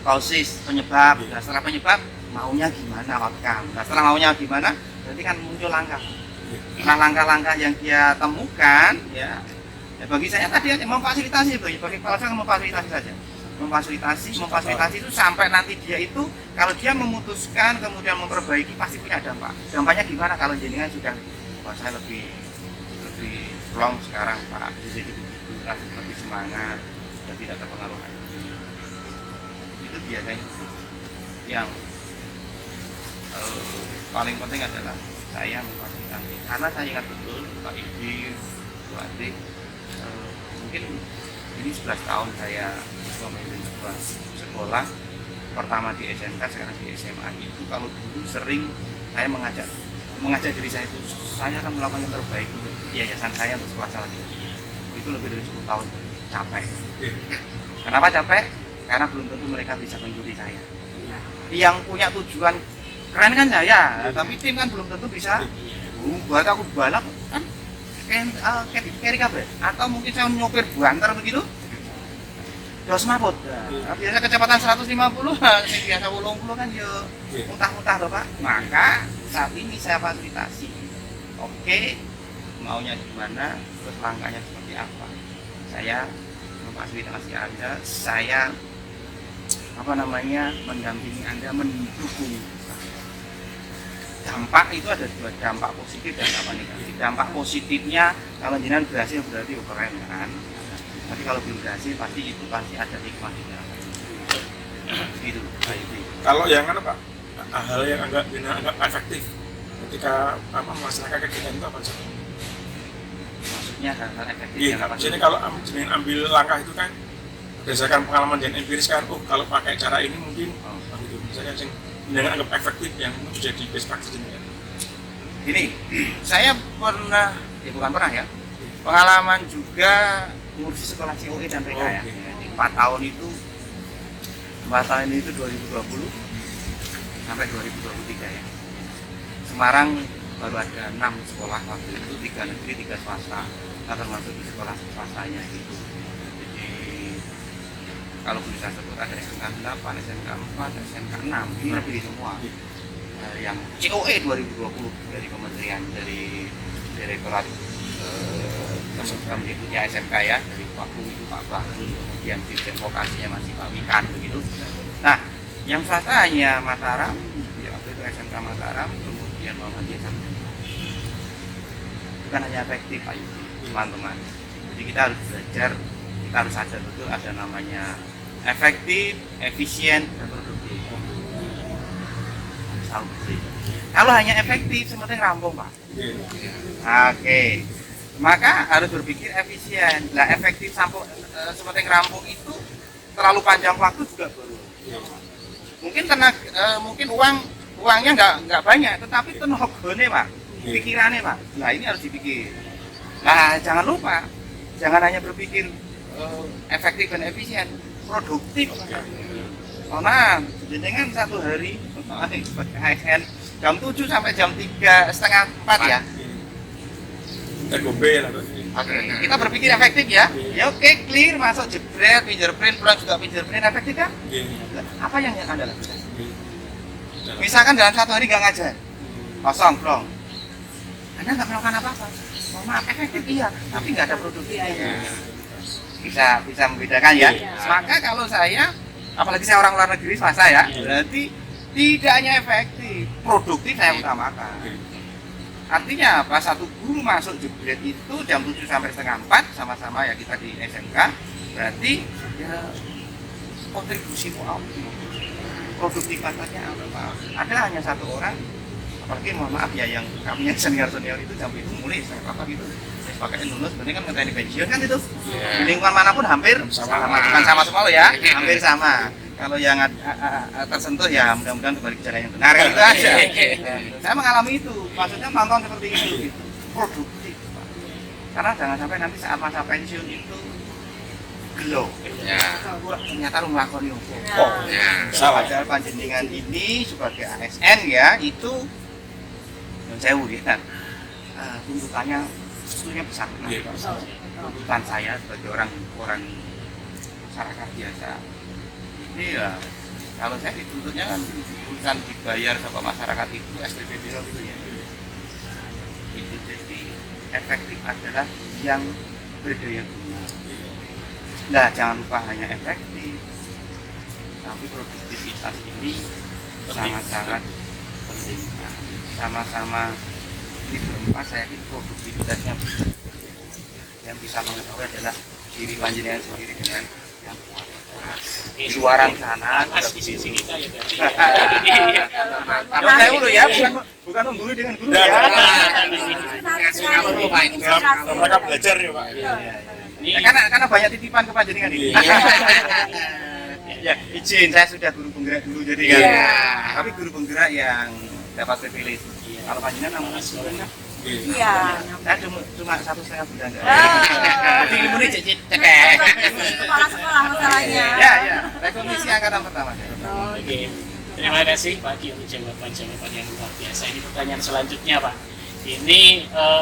causes, penyebab. Nah, setelah penyebab maunya gimana, outcome. Nah, setelah maunya gimana berarti kan muncul langkah. Nah langkah-langkah yang dia temukan ya bagi saya tadi memfasilitasi, bagi kepala saya memfasilitasi saja, memfasilitasi itu sampai nanti dia itu kalau dia memutuskan kemudian memperbaiki pasti punya dampak. Dampaknya gimana kalau jenengan sudah wah saya lebih long sekarang Pak, jadi lebih semangat dan tidak terpengaruh lagi. Itu biasanya yang paling penting adalah saya memfasilitasi, karena saya ingat betul Pak Ibu, Pak Adik, mungkin ini 11 tahun saya memimpin sebuah sekolah, pertama di SMK, sekarang di SMA. Itu kalau dulu sering saya mengajak diri saya itu, saya akan melakukan yang terbaik untuk yayasan saya, untuk sekolah saya lagi. Itu lebih dari 10 tahun capek. Kenapa capek? Karena belum tentu mereka bisa mengikuti saya. Yang punya tujuan keren kan saya, tapi tim kan belum tentu bisa. Buat aku balap kan carry kabel, atau mungkin saya nyopir buantar begitu. Jos mabut. Nah, biasa kecepatan 150, biasa 80 kan ya muntah-muntah loh Pak. Maka saat ini saya fasilitasi. Oke, maunya gimana, terus langkahnya seperti apa. Saya memfasilitasi Anda, saya mendampingi Anda, mendukung. Dampak itu ada dua, dampak positif dan dampak negatif. Dampak positifnya kalau jenengan berhasil berarti keren kan. Tapi kalau belum berhasil pasti ada hikmah di dalam. Gitu. Kalau yang Pak, hal yang anggap efektif ketika melaksanakan kegiatan itu apa sih? Maksudnya hal-hal efektif Iya, yang apa? jadi kalau jenengan ambil langkah itu kan berdasarkan pengalaman yang empiris kan, kalau pakai cara ini mungkin gitu. Misalnya yang anggap efektif yang itu jadi best practice ini. Ini saya pernah, bukan pernah ya, pengalaman juga ngurusi sekolah COE dan PK ya. Jadi 4 tahun itu 2020 sampai 2023 ya. Semarang baru ada 6 sekolah waktu itu, 3 negeri, 3 swasta, termasuk di sekolah swastanya gitu. Jadi kalau bisa sebut ada SMK 8, SMK 4, SMK 6, ini lebih semua. Yang COE 2020 dari kementerian, dari Direktorat Kemdikbudnya SMK ya, dari Pak Bu itu Pak Bahrul, kemudian Dirjen Vokasinya masih Pak Wikan begitu. Nah, yang swasta hanya Mataram, ya waktu itu SMK Mataram, kemudian Muhammadiyah Sampai. Bukan hanya efektif Pak Yudi, teman-teman. Jadi kita harus belajar, kita harus sadar betul ada namanya efektif, efisien, dan produktif. Kalau hanya efektif, semuanya rampung Pak. Oke. Maka harus berpikir efisien. Nah, efektif sampai seperti rampung itu terlalu panjang waktu juga baru. Mungkin mungkin uangnya nggak banyak, tetapi tenaganya Pak, pikirannya Pak. Nah ini harus dipikir. Nah jangan lupa, jangan hanya berpikir efektif dan efisien, produktif. Karena jenengan satu hari sebagai ASN jam 7 sampai jam 3:30-4 ya. Oke, kita berpikir efektif ya. Ya oke, clear, masuk jebret, fingerprint, pulang juga fingerprint, efektif kan? Apa yang Anda lakukan? Misalkan dalam satu hari nggak ngajar, kosong, plong. Anda nggak melakukan apa-apa. Mohon maaf, efektif iya, tapi nggak ada produktifnya. Bisa membedakan ya. Maka kalau saya, apalagi saya orang luar negeri swasta ya, berarti tidak hanya efektif, produktif saya utamakan. Artinya apa? Satu guru masuk jebret itu jam 7 sampai setengah 4 sama-sama ya kita di SMK, berarti ya kontribusi produktivitasnya apa? Ada hanya satu orang apalagi mohon maaf ya yang kami yang senior itu sampai itu mulai saya apa gitu saya pakai lulus sebenarnya kan ngeteni pensiun kan itu di lingkungan manapun hampir sama bukan sama semua loh ya hampir sama kalau yang tersentuh ya mudah-mudahan kembali ke jalan yang benar kan itu aja saya mengalami itu maksudnya nonton seperti itu gitu. Produktif Pak. Karena jangan sampai nanti saat masa pensiun itu gelo ternyata lu ngelakoni padahal panjenengan ini sebagai ASN ya itu yang saya ya tuntutannya sebetulnya besar tuntutan saya sebagai orang masyarakat biasa ini ya kalau saya dituntutnya kan bukan dibayar sama masyarakat itu SPP gitu ya itu jadi efektif adalah yang berdaya guna. Nah, jangan lupa hanya efektif, tapi produktivitas ini sangat-sangat penting. Nah, sama-sama ini berempat, saya yakin produktivitasnya yang bisa mengetahui adalah diri panjenengan sendiri dengan yang kuat. Di luaran sana, sisi kita ya. kalau saya dulu ya, bukan mengguru dengan guru ya. Mereka belajar ya Pak. Ya, karena banyak titipan ke panjenengan ini. Ya, izin saya sudah guru penggerak dulu jadi kan. Tapi guru penggerak yang dapat privilege. Kalau panjenengan namanya sebenarnya Iya. saya cuma 1,5 bulan. Jadi ilmunya cekek. Kepala sekolah masalahnya. Ya. Rekomendasi angkatan pertama. Oke. Terima kasih Pak Ki untuk jawaban-jawaban yang luar biasa. Ini pertanyaan selanjutnya Pak. Ini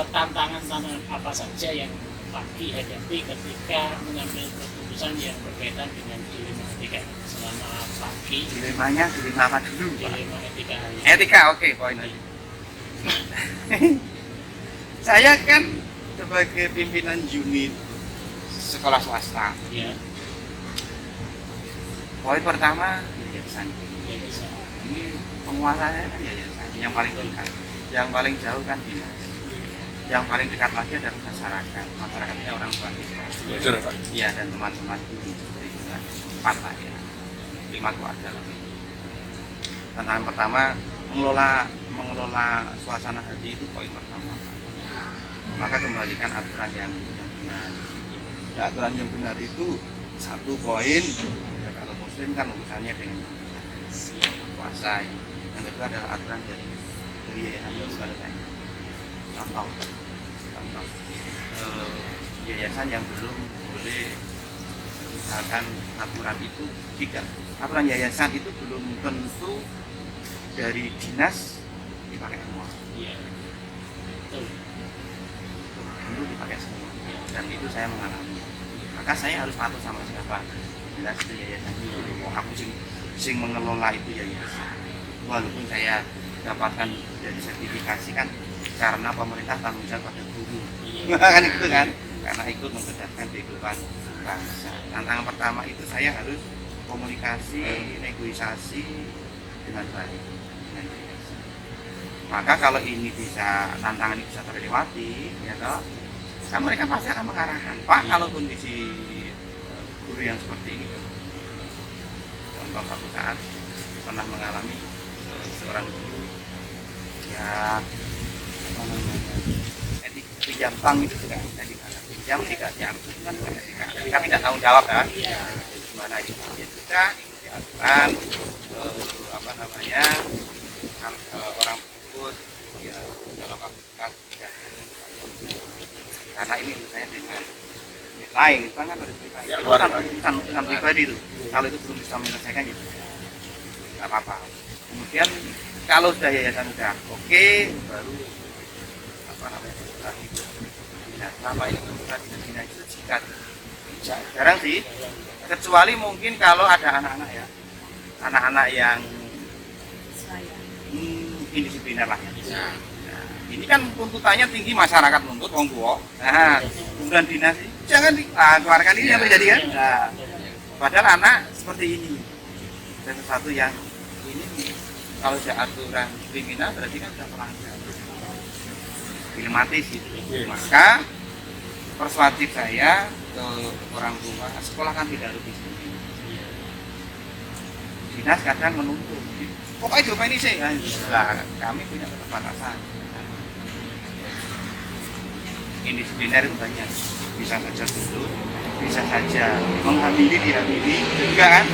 tantangan-tantangan apa saja yang Pak Ki hadapi ketika mengambil keputusan yang berkaitan dengan dilema etika selama Pak Ki Dilemanya dilema apa dulu? Pak? dilema etika ini. Etika oke poin lagi. Saya kan sebagai pimpinan unit sekolah swasta. Ya, Poin pertama yayasan. ya bisa. Ini penguasanya kan yayasan. Yang paling dekat, yang paling jauh kan dinas. Yang paling dekat lagi adalah masyarakat. Masyarakatnya orang tua kita. Iya dan teman-teman ini seperti itu kan. 4 lah ya. 5 keluarga lagi. Tantangan pertama mengelola suasana hati itu poin pertama. Maka kembalikan aturan yang benar. Ya, aturan yang benar itu satu poin. Ya, kalau muslim kan urusannya dengan puasa. Yang kedua adalah aturan dari yayasan Muslim. Contoh yayasan yang belum boleh misalkan aturan itu tidak aturan yayasan itu belum tentu dari dinas dipakai semua. Iya. Betul. Dulu dipakai semua dan itu saya mengalami maka saya harus patuh sama siapa jelas itu yayasan itu aku sing mengelola itu yayasan walaupun saya dapatkan dari sertifikasi kan karena pemerintah tanggung jawab pada guru kan itu kan karena ikut mencerdaskan kehidupan bangsa. Tantangan pertama itu saya harus komunikasi negosiasi dengan baik dengan yayasan. Maka kalau ini tantangan ini bisa terlewati ya toh kan mereka pasti akan mengarahkan Pak kalau kondisi guru yang seperti ini contoh satu saat pernah mengalami seorang guru ya apa namanya pinjam bank itu juga bisa dikatakan pinjam tidak diangkut kan ketika tidak tanggung jawab kan gimana itu ya sudah ikuti aturan apa namanya orang tersebut ya dalam kapasitas tidak karena ini saya dengan lain itu kan harus pribadi bukan pribadi itu kalau itu belum bisa menyelesaikan ya nggak apa-apa kemudian kalau sudah yayasan sudah oke baru apa namanya itu nah selama ini kemudian itu jika jarang sih kecuali mungkin kalau ada anak-anak yang indisipliner lah ya. Ini kan tuntutannya tinggi masyarakat nuntut wong tua. Nah, kemudian dinas jangan keluarkan ini yang terjadi kan. Nah, padahal anak seperti ini. Dan sesuatu yang ini kalau ada aturan kriminal berarti kan sudah pelanggar. Dilematis gitu. Maka persuasif saya ke orang tua, sekolah kan tidak lebih sendiri. Dinas kadang menuntut. pokoknya diopeni sih. Nah, kami punya keterbatasan. Indisipliner itu banyak, bisa saja dulu, bisa saja menghamili, dihamili juga kan.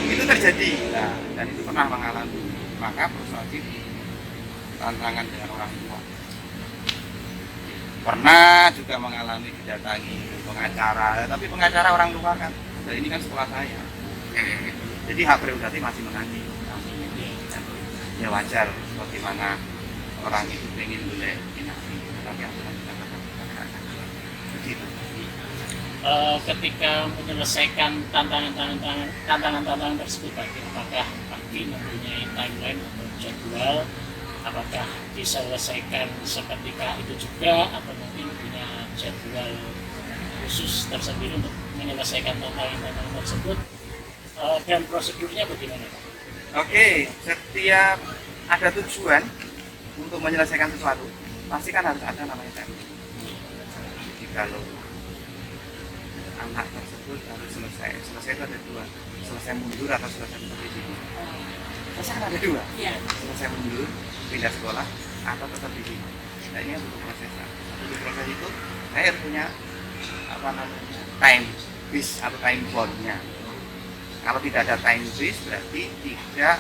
Itu terjadi, nah, dan itu pernah mengalami. Maka persuasif tantangan dengan orang tua. Pernah juga mengalami didatangi pengacara, tapi pengacara orang luar kan, dan ini kan sekolah saya. Jadi hak prerogatif masih menanti kami. Ya wajar, bagaimana orang itu ingin boleh dinasti, tapi aturan kita katakan begitu. Ketika menyelesaikan tantangan tersebut, apakah Pakti mempunyai timeline atau jadwal? Apakah diselesaikan seketika itu juga, atau mungkin punya jadwal khusus tersendiri untuk menyelesaikan tantangan tersebut? Dan prosedurnya bagaimana, Pak? Oke, setiap ada tujuan untuk menyelesaikan sesuatu, pasti kan harus ada namanya timeline. Jadi kalau anak tersebut harus selesai itu ada dua, selesai mundur atau selesai seperti ini. Selesai kan ada dua, selesai mundur, pindah sekolah, atau tetap di sini. Nah ini butuh proses. Untuk proses itu saya harus punya time base atau time bond-nya. Kalau tidak ada time base berarti tidak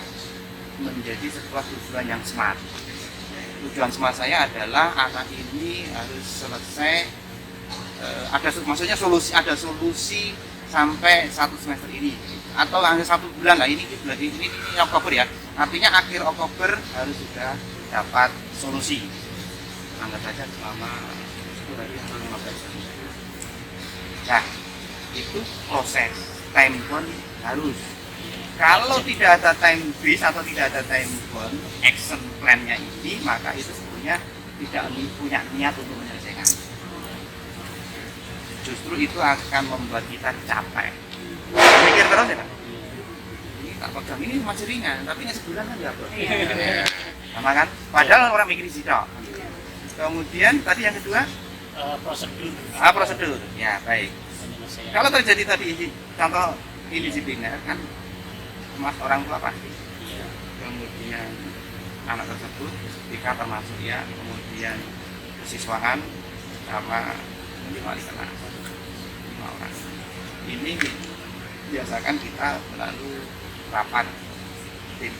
menjadi sebuah tujuan yang smart. Tujuan smart saya adalah anak ini harus selesai, maksudnya ada solusi sampai 1 semester ini, atau hanya 1 bulan lah, ini Oktober ya, artinya akhir Oktober harus sudah dapat solusi. Anggap saja selama 10 hari atau 15 hari. Nah, itu proses time bond harus. Kalau tidak ada time base atau tidak ada time bond action plan-nya ini, maka itu sebetulnya tidak punya niat untuk menyelesaikan. Justru itu akan membuat kita capek. Mikir terus ya, Pak? Ini tak pegang, ini masih ringan, tapi ini sebulan kan nggak boleh. Sama kan? Padahal orang mikir sih dok. Kemudian tadi yang kedua, Prosedur. Prosedur. Ya baik. Kalau terjadi tadi contoh indisipliner kan, mas orang tua pasti. Kemudian anak tersebut ketika termasuk ya, kemudian kesiswaan sama wali kelas 5 orang. Ini biasakan kita selalu rapat tim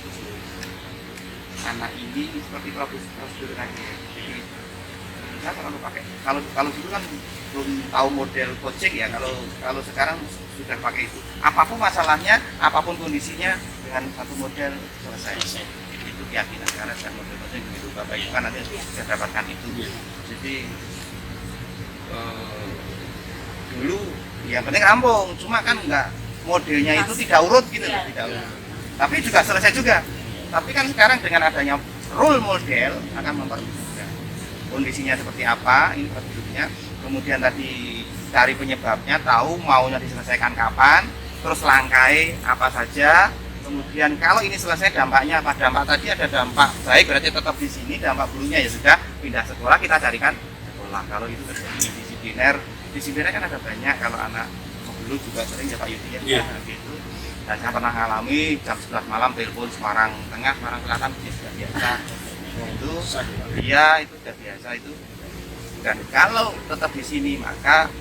anak ini seperti prosedur tadi. Jadi saya selalu pakai. Kalau dulu kan belum tahu model coaching ya. Kalau sekarang sudah pakai itu. Apapun masalahnya, apapun kondisinya, dengan satu model selesai. Itu keyakinan karena saya model coaching begitu. Bapak Ibu kan nanti sudah dapatkan itu. Jadi dulu ya penting rampung, cuma kan enggak, modelnya itu tidak urut gitu, tidak urut. Tapi juga selesai juga. Tapi kan sekarang dengan adanya role model akan mempermudah. Kondisinya seperti apa, ini prosedurnya. Kemudian tadi cari penyebabnya, tahu maunya diselesaikan kapan, terus langkai apa saja. Kemudian kalau ini selesai dampaknya apa? Dampak tadi ada dampak baik berarti tetap di sini, dampak buruknya ya sudah pindah sekolah, kita carikan sekolah. Kalau itu terjadi disipliner kan ada banyak. Kalau anak dulu juga sering ya Pak Yudi ya, gitu. Dan saya pernah ngalami jam 11 malam telepon Semarang Tengah, Semarang Selatan, itu sudah biasa. Itu iya, itu sudah biasa itu. Dan kalau tetap di sini maka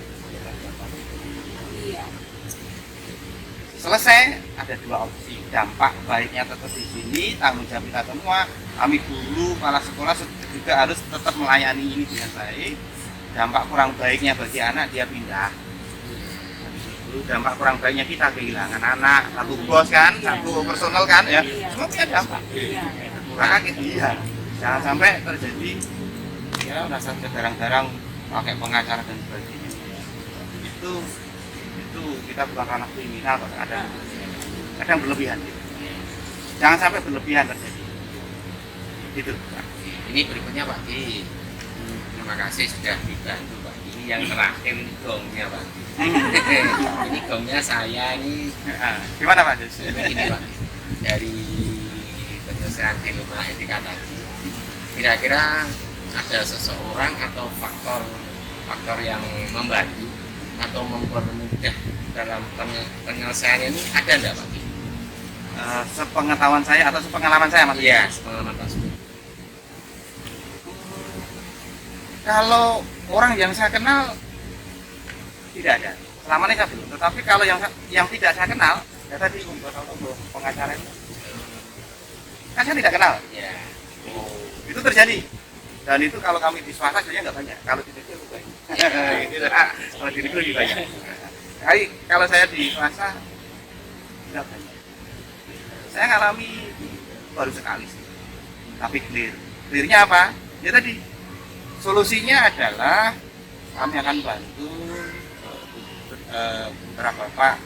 selesai. Ada dua opsi, dampak baiknya tetap di sini, tanggung jawab kita semua, kami guru, kepala sekolah juga harus tetap melayani ini dengan baik. Dampak kurang baiknya bagi anak, dia pindah. Dampak kurang baiknya kita kehilangan anak, satu bos kan, satu personal kan ya, semua punya dampak. Maka iya, jangan sampai terjadi ya udah sampai garang-garang pakai pengacara dan sebagainya. Itu kita bukan ranah kriminal, kadang berlebihan gitu. Jangan sampai berlebihan terjadi. Gitu. Ini berikutnya Pak Ki. Terima kasih sudah dibantu Pak. Ini yang terakhir ini gongnya Pak. Ini gongnya saya ini. Gimana Pak Jus? Ini Pak. Dari penyelesaian dilema etika tadi. Kira-kira ada seseorang atau faktor yang membantu atau mempermudah dalam penyelesaian ini ada enggak Pak? sepengetahuan saya atau sepengalaman saya maksudnya. Iya, pengalaman tersebut. Kalau orang yang saya kenal tidak ada. Selama ini saya belum. Tetapi kalau yang tidak saya kenal, ya tadi untuk pengacara itu, kan saya tidak kenal. Ya. Itu terjadi. Dan itu kalau kami di swasta sebenarnya nggak banyak. Kalau di negeri lebih banyak. Kalau di negeri lebih banyak. Kalau saya di swasta nggak banyak. Saya ngalami baru sekali sih. Tapi clear. Clearnya apa? Ya tadi. Solusinya adalah kami akan bantu beberapa bapak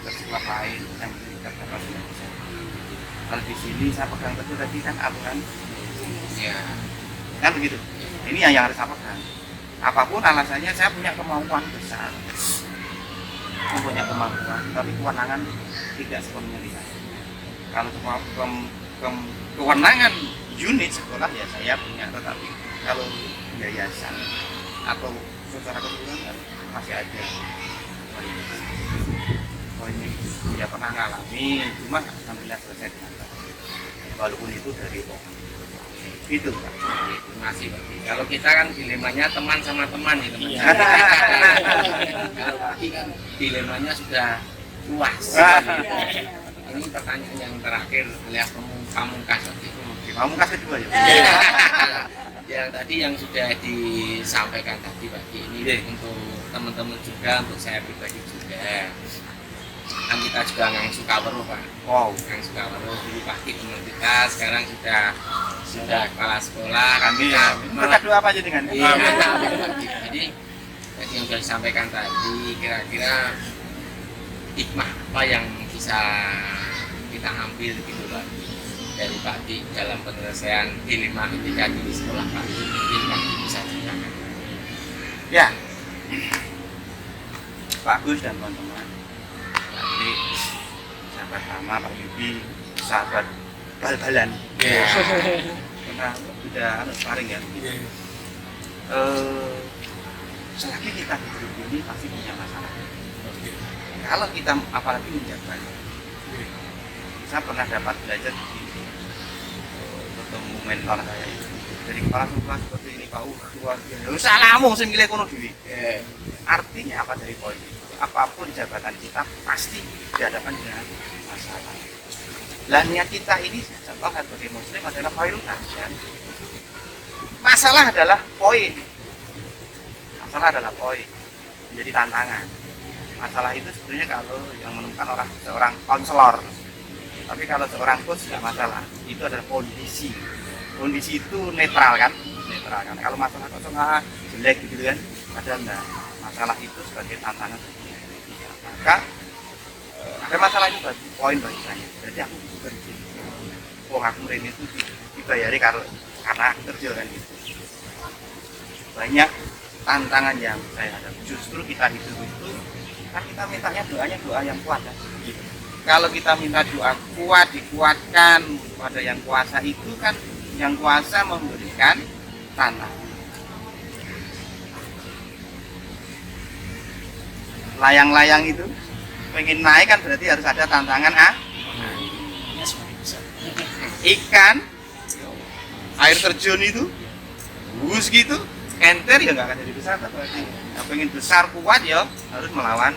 bersekolah lain yang tidak dapat belajar. Kalau di sini saya pegang betul tadi kan aturan, Ya. kan begitu. Ini yang harus saya pegang. Apapun alasannya, saya punya kemampuan besar, punya kemampuan, tapi kewenangan tidak sepenuhnya di saya. Kalau kewenangan unit sekolah ya saya punya, tetapi kalau yayasan atau secara keseluruhan masih ada. Ini tidak pernah ngalami, cuma alhamdulillah selesai dengan baik. Walaupun itu dari itu Pak. Terima kasih Pak. Kalau kita kan dilemanya teman sama teman ya teman. Kalau Pak kan dilemanya sudah luas. Ini pertanyaan yang terakhir alias pamungkas waktu itu. Pamungkas kedua ya. Yang tadi yang sudah disampaikan tadi pagi ini untuk teman-teman juga, untuk saya pribadi juga. Kan kita juga ngang Sukaweruh Pak. Wow. Ngang Sukaweruh dulu pagi teman kita, sekarang sudah kepala sekolah. Kami Kita berkat doa apa aja dengan Iya, jadi yang sudah disampaikan tadi, kira-kira hikmah apa yang bisa kita ambil gitu Pak dari Pak Di dalam penyelesaian dilema ketika di sekolah Pak Di, mungkin Pak Di bisa ceritakan. Ya, Pak Gus dan teman-teman. Jadi sahabat lama Pak Yudi, sahabat bal-balan. Ya. Karena sudah sparring ya. Selagi kita hidup ini pasti punya masalah. Kalau kita apalagi menjabat, saya pernah dapat belajar di ketemu mentor saya itu dari kepala sekolah seperti ini Pak luar biasa. Salamu sing milih kono dhewe. Artinya apa dari poin itu? Apapun jabatan kita pasti dihadapkan dengan masalah. Lah niat kita ini contoh sebagai muslim adalah poin ya. Masalah adalah poin. Masalah adalah poin. Menjadi tantangan. Masalah itu sebenarnya kalau yang menemukan seorang konselor. Tapi kalau seorang coach tidak masalah. Itu adalah kondisi. Kondisi itu netral kan? Netral kan. Kalau masalah kosong jelek gitu kan? Padahal enggak. Masalah itu sebagai tantangan. Maka ada masalah itu bagi poin bagi saya. Jadi aku kerja. Oh aku ini itu dibayari karena aku kerja kan gitu. Banyak tantangan yang saya hadapi. Justru kita hidup itu kan kita mintanya doanya doa yang kuat kan? Gitu. Kalau kita minta doa kuat, dikuatkan pada yang kuasa itu kan yang kuasa memberikan tanah. Layang-layang itu pengen naik kan berarti harus ada tantangan ikan, air terjun itu, bus gitu, enter ya nggak akan jadi besar berarti. Yang pengen besar kuat ya harus melawan.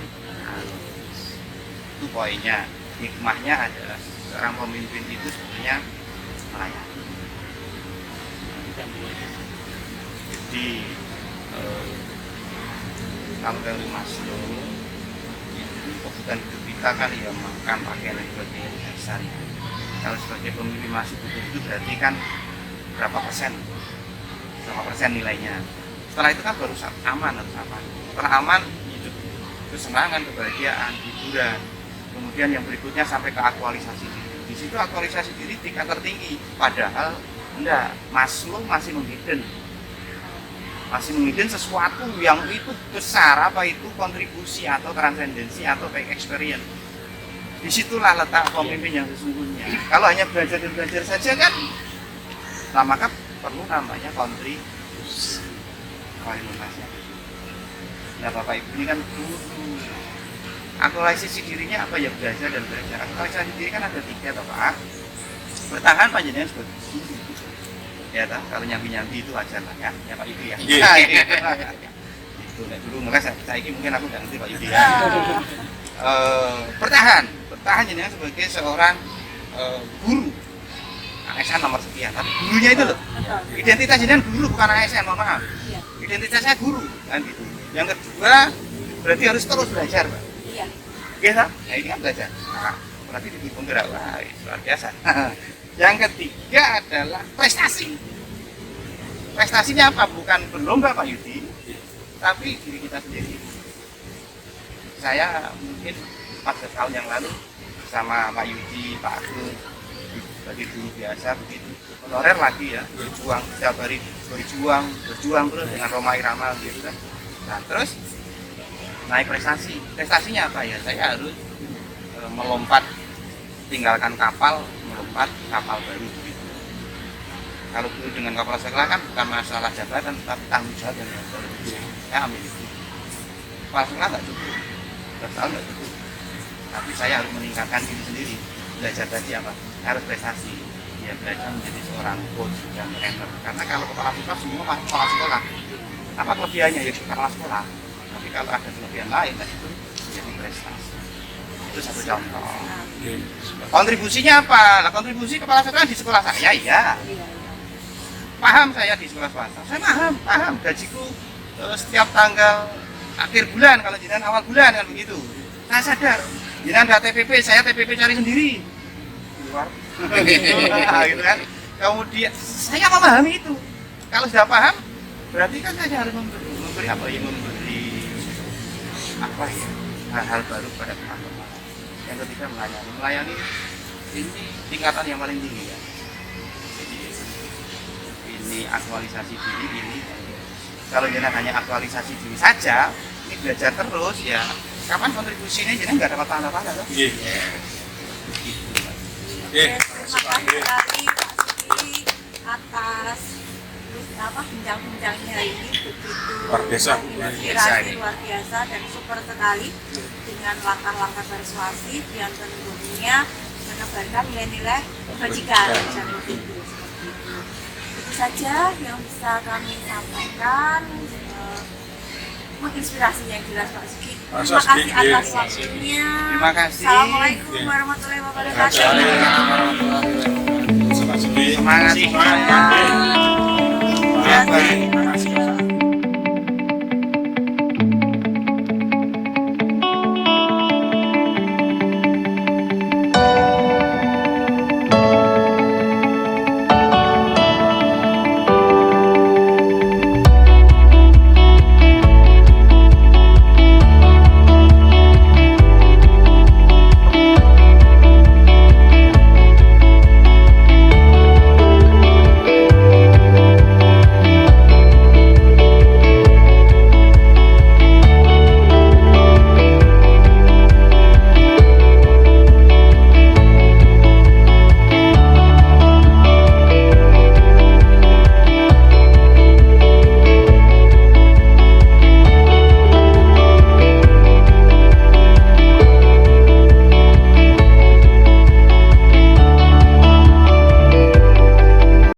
Itu poinnya. Hikmahnya adalah seorang pemimpin itu sebenarnya melayani. Jadi kalau dari Maslow itu kebutuhan hidup kita kan ya makan, pakaian dan sebagainya dasar ya. Kalau sebagai pemimpin masih butuh itu berarti kan berapa persen nilainya. Setelah itu kan baru aman harus aman. Setelah aman hidup kesenangan, kebahagiaan, hiburan. Kemudian yang berikutnya sampai ke aktualisasi diri. Di situ aktualisasi diri tingkat tertinggi. Padahal enggak, Maslow masih menghidden sesuatu yang itu besar, apa itu kontribusi atau transendensi atau baik experience. Disitulah letak pemimpin yang sesungguhnya. Kalau hanya belajar saja kan, nah maka perlu namanya kontribusi. Nah Bapak Ibu ini kan Aktualisasi dirinya apa ya, belajar dan belajar. Aktualisasi diri kan ada 3 toh Pak. Bertahan panjenengan sebagai guru. Ya toh, kalau nyambi-nyambi itu wajar lah ya Pak Yudi ya. Iya. Nah, itu nek dulu mereka saya ini mungkin aku nggak ngerti Pak Yudi ya. Bertahan jenengan sebagai seorang guru. ASN nomor sekian, tapi gurunya itu loh. Identitas jenengan guru bukan ASN, mohon maaf. Identitas saya guru kan gitu. Yang kedua berarti harus terus belajar Pak. Iya. Oke, nah ini kan belajar. Nah, berarti di penggerak, wah, luar biasa. Yang ketiga adalah prestasi. Prestasinya apa? Bukan berlomba Pak Yudi, tapi diri kita sendiri. Saya mungkin 14 tahun yang lalu sama Pak Yudi, Pak Agus, sebagai guru biasa begitu. Honorer lagi ya, berjuang setiap hari, berjuang terus dengan Roma Irama gitu kan. Nah terus naik prestasi. Prestasinya apa ya? Saya harus melompat, tinggalkan kapal, melompat kapal baru begitu. Kalau dulu dengan kapal sekolah kan bukan masalah jabatan, tapi tanggung jawab yang lebih. Saya ambil itu. Kapal sekolah nggak cukup, 12 tahun nggak cukup. Tapi saya harus meningkatkan diri sendiri. Belajar tadi apa? Harus prestasi. Ya belajar menjadi seorang coach dan trainer. Karena kalau kepala sekolah semua kepala sekolah. Apa kelebihannya? Ya kepala sekolah. Tapi kalau ada kelebihan lain, nah itu menjadi prestasi. Itu satu contoh. Kontribusinya apa? Nah, kontribusi kepala sekolah di sekolah saya, iya. Paham saya di sekolah swasta. Saya paham. Gajiku setiap tanggal akhir bulan, kalau jenengan awal bulan kan begitu. Saya sadar. Jenengan ada TPP, saya TPP cari sendiri. Keluar. Gitu kan. Kemudian saya memahami itu. Kalau sudah paham, berarti kan saya harus memberi apa ya, memberi apa ya, hal-hal baru pada teman-teman. Yang ketiga melayani ini tingkatan yang paling tinggi ya. Jadi ini aktualisasi diri ini. Kalau jangan hanya aktualisasi diri saja, ini belajar terus ya. Kapan kontribusinya jangan nggak dapat tanda-tanda loh. Iya. Terima kasih sekali Pak Suki atas bincang-bincangnya ini begitu Luar biasa. inspirasi luar biasa dan super sekali dengan langkah-langkah persuasif yang tentunya menebarkan nilai-nilai kebajikan dan begitu. Itu saja yang bisa kami sampaikan, menginspirasi yang jelas Pak Suki. Terima kasih atas waktunya. Terima kasih. Assalamualaikum warahmatullahi wabarakatuh. Semangat semuanya. Terima kasih.